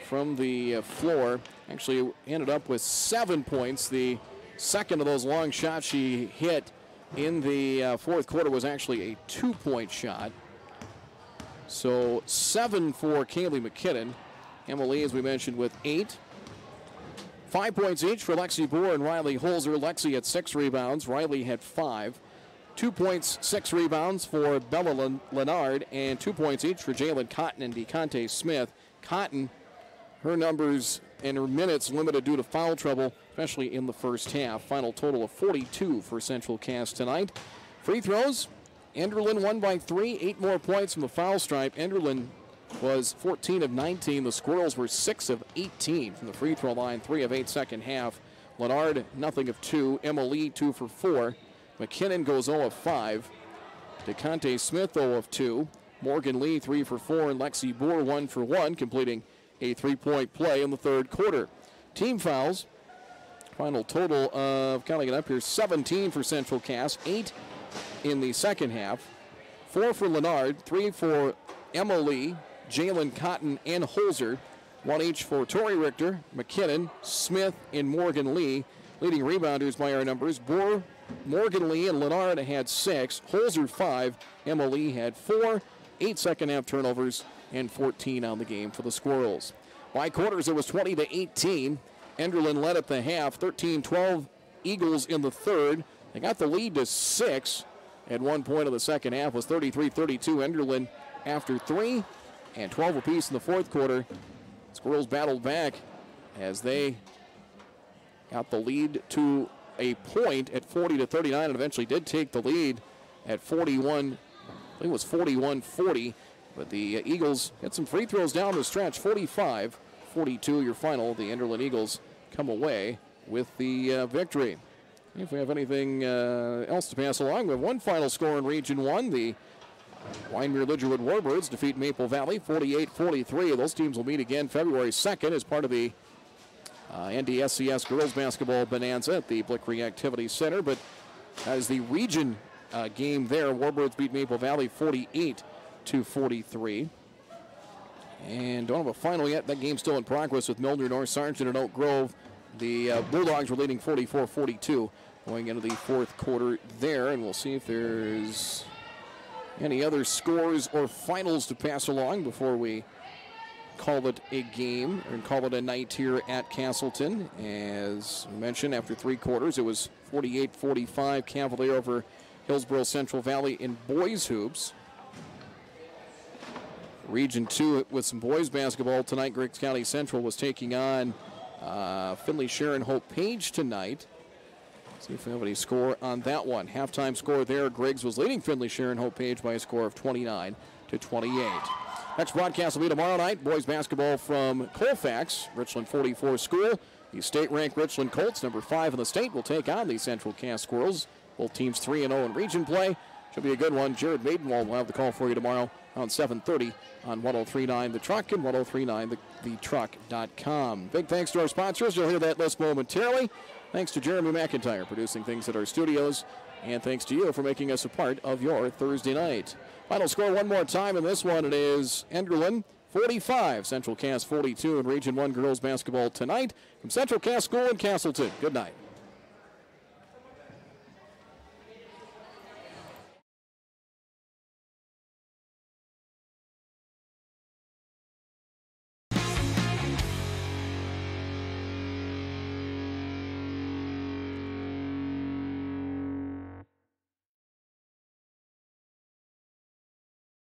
Speaker 1: from the floor. Actually ended up with 7 points. The second of those long shots she hit in the fourth quarter was actually a 2-point shot. So 7 for Kaylee McKinnon. Emily, as we mentioned, with 8. 5 points each for Lexi Boer and Riley Holzer. Lexi had 6 rebounds. Riley had 5. 2 points, 6 rebounds for Bella Leonard, and 2 points each for Jalen Cotton and DeConte Smith. Cotton, her numbers and her minutes limited due to foul trouble, especially in the first half. Final total of 42 for Central Cass tonight. Free throws, Enderlin won by 3, 8 more points from the foul stripe. Enderlin was 14 of 19. The Squirrels were 6 of 18 from the free throw line, 3 of 8 second half. Leonard, nothing of 2. Emma Lee, 2 for 4. McKinnon goes 0 of 5. DeConte Smith, 0 of 2. Morgan Lee, 3 for 4. And Lexi Boer, 1 for 1, completing a 3-point play in the third quarter. Team fouls, final total of, counting it up here, 17 for Central Cass, 8 in the second half. 4 for Leonard, 3 for Emma Lee, Jalen Cotton, and Holzer. 1 each for Tori Richter, McKinnon, Smith, and Morgan Lee. Leading rebounders by our numbers, Boer, Morgan Lee, and Leonard had 6. Holzer 5. Emma Lee had 4. 8 second half turnovers and 14 on the game for the Squirrels. By quarters, it was 20-18. Enderlin led at the half. 13-12 Eagles in the third. They got the lead to 6 at one point of the second half. It was 33-32 Enderlin after 3 and 12 apiece in the fourth quarter. Squirrels battled back as they got the lead to a point at 40-39 and eventually did take the lead at 41. I think it was 41-40. But the Eagles had some free throws down the stretch. 45-42 your final. The Enderlin Eagles come away with the victory. If we have anything else to pass along, we have one final score in Region 1. The Wyndmere Lidgerwood Warbirds defeat Maple Valley 48-43. Those teams will meet again February 2nd as part of the NDSCS Girls Basketball Bonanza at the Blick Reactivity Center. But that is the region game there. Warbirds beat Maple Valley 48-43. And don't have a final yet. That game's still in progress with Milner, North Sargent, and Oak Grove. The Bulldogs were leading 44-42 going into the fourth quarter there. And we'll see if there's any other scores or finals to pass along before we call it a game and call it a night here at Castleton. As mentioned, after 3 quarters, it was 48-45 Cavalier over Hillsborough Central Valley in boys hoops. Region 2 with some boys basketball tonight. Griggs County Central was taking on Finley Sharon Hope Page tonight. See if we have any score on that one. Halftime score there. Griggs was leading Finley Sharon Hope Page by a score of 29-23. Next broadcast will be tomorrow night. Boys basketball from Colfax, Richland 44 School. The state-ranked Richland Colts, number 5 in the state, will take on the Central Cass Squirrels. Both teams 3-0 in region play. Should be a good one. Jared Maidenwald will have the call for you tomorrow around 7:30 on 103.9 The Truck and 103.9thetruck.com. Big thanks to our sponsors. You'll hear that list momentarily. Thanks to Jeremy McIntyre producing things at our studios. And thanks to you for making us a part of your Thursday night. Final score one more time in this one. It is Enderlin 45, Central Cass 42 in Region 1 girls basketball tonight from Central Cass School in Castleton. Good night.